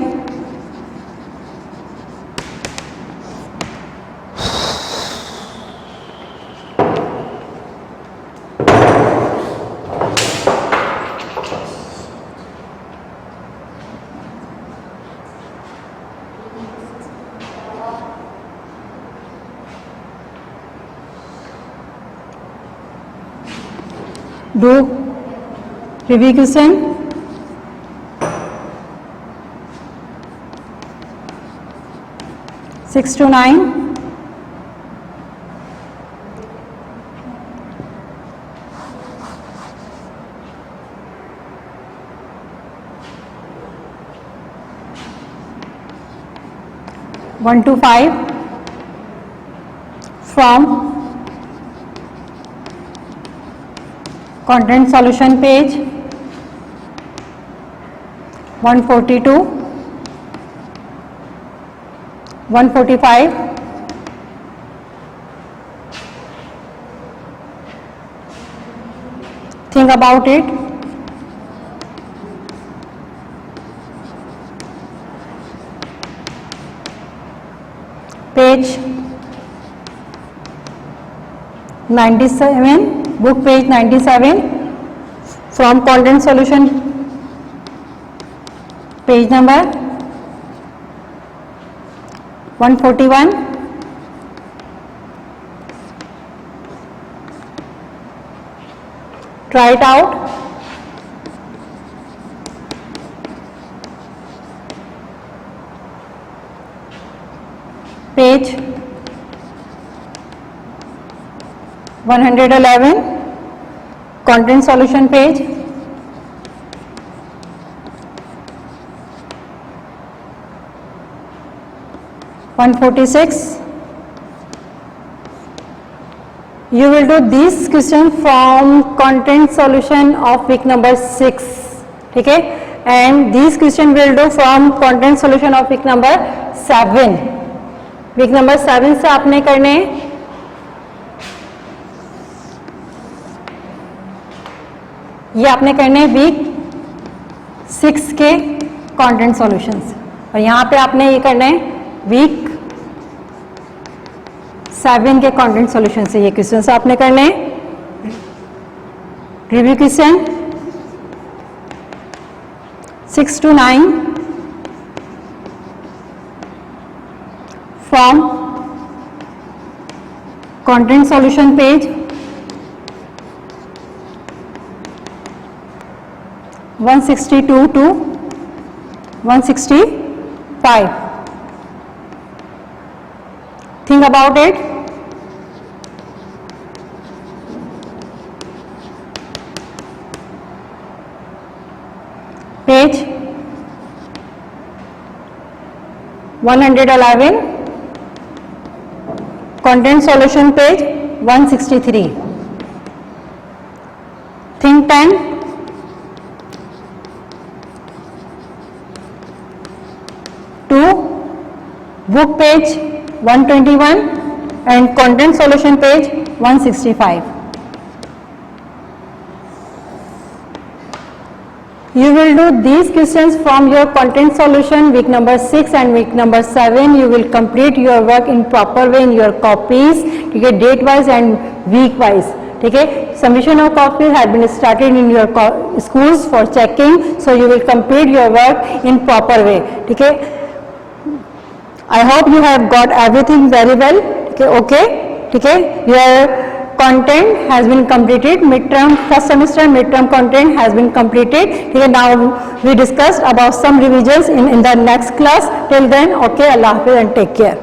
S3: Do review question. Six to 9. One to 5 from content solution page 142, 145, think about it. Page 97, book page 97 from content solution page number 141. Try it out. Page 111, content solution page 146. You will do these questions from content solution of week number 6, okay, and these questions will do from content solution of week number 7. Week number 7 से आपने करने ये आपने करने week 6 के content solutions और यहाँ पे आपने ये करने वीक 7 के कंटेंट सॉल्यूशन से ये क्वेश्चन आपने करने review question 6 to 9 from content solution page 162 to 165. Think about it. Page 111, content solution page 163. Think 10. Book page 121 and content solution page 165. You will do these questions from your content solution week number 6 and week number 7. You will complete your work in proper way in your copies, okay, date wise and week wise. Okay, submission of copies had been started in your schools for checking, so you will complete your work in proper way. Okay, I hope you have got everything very well. Okay, your content has been completed. Midterm, first semester midterm content has been completed. Okay, now we discussed about some revisions in the next class. Till then, okay, Allah Hafiz and take care.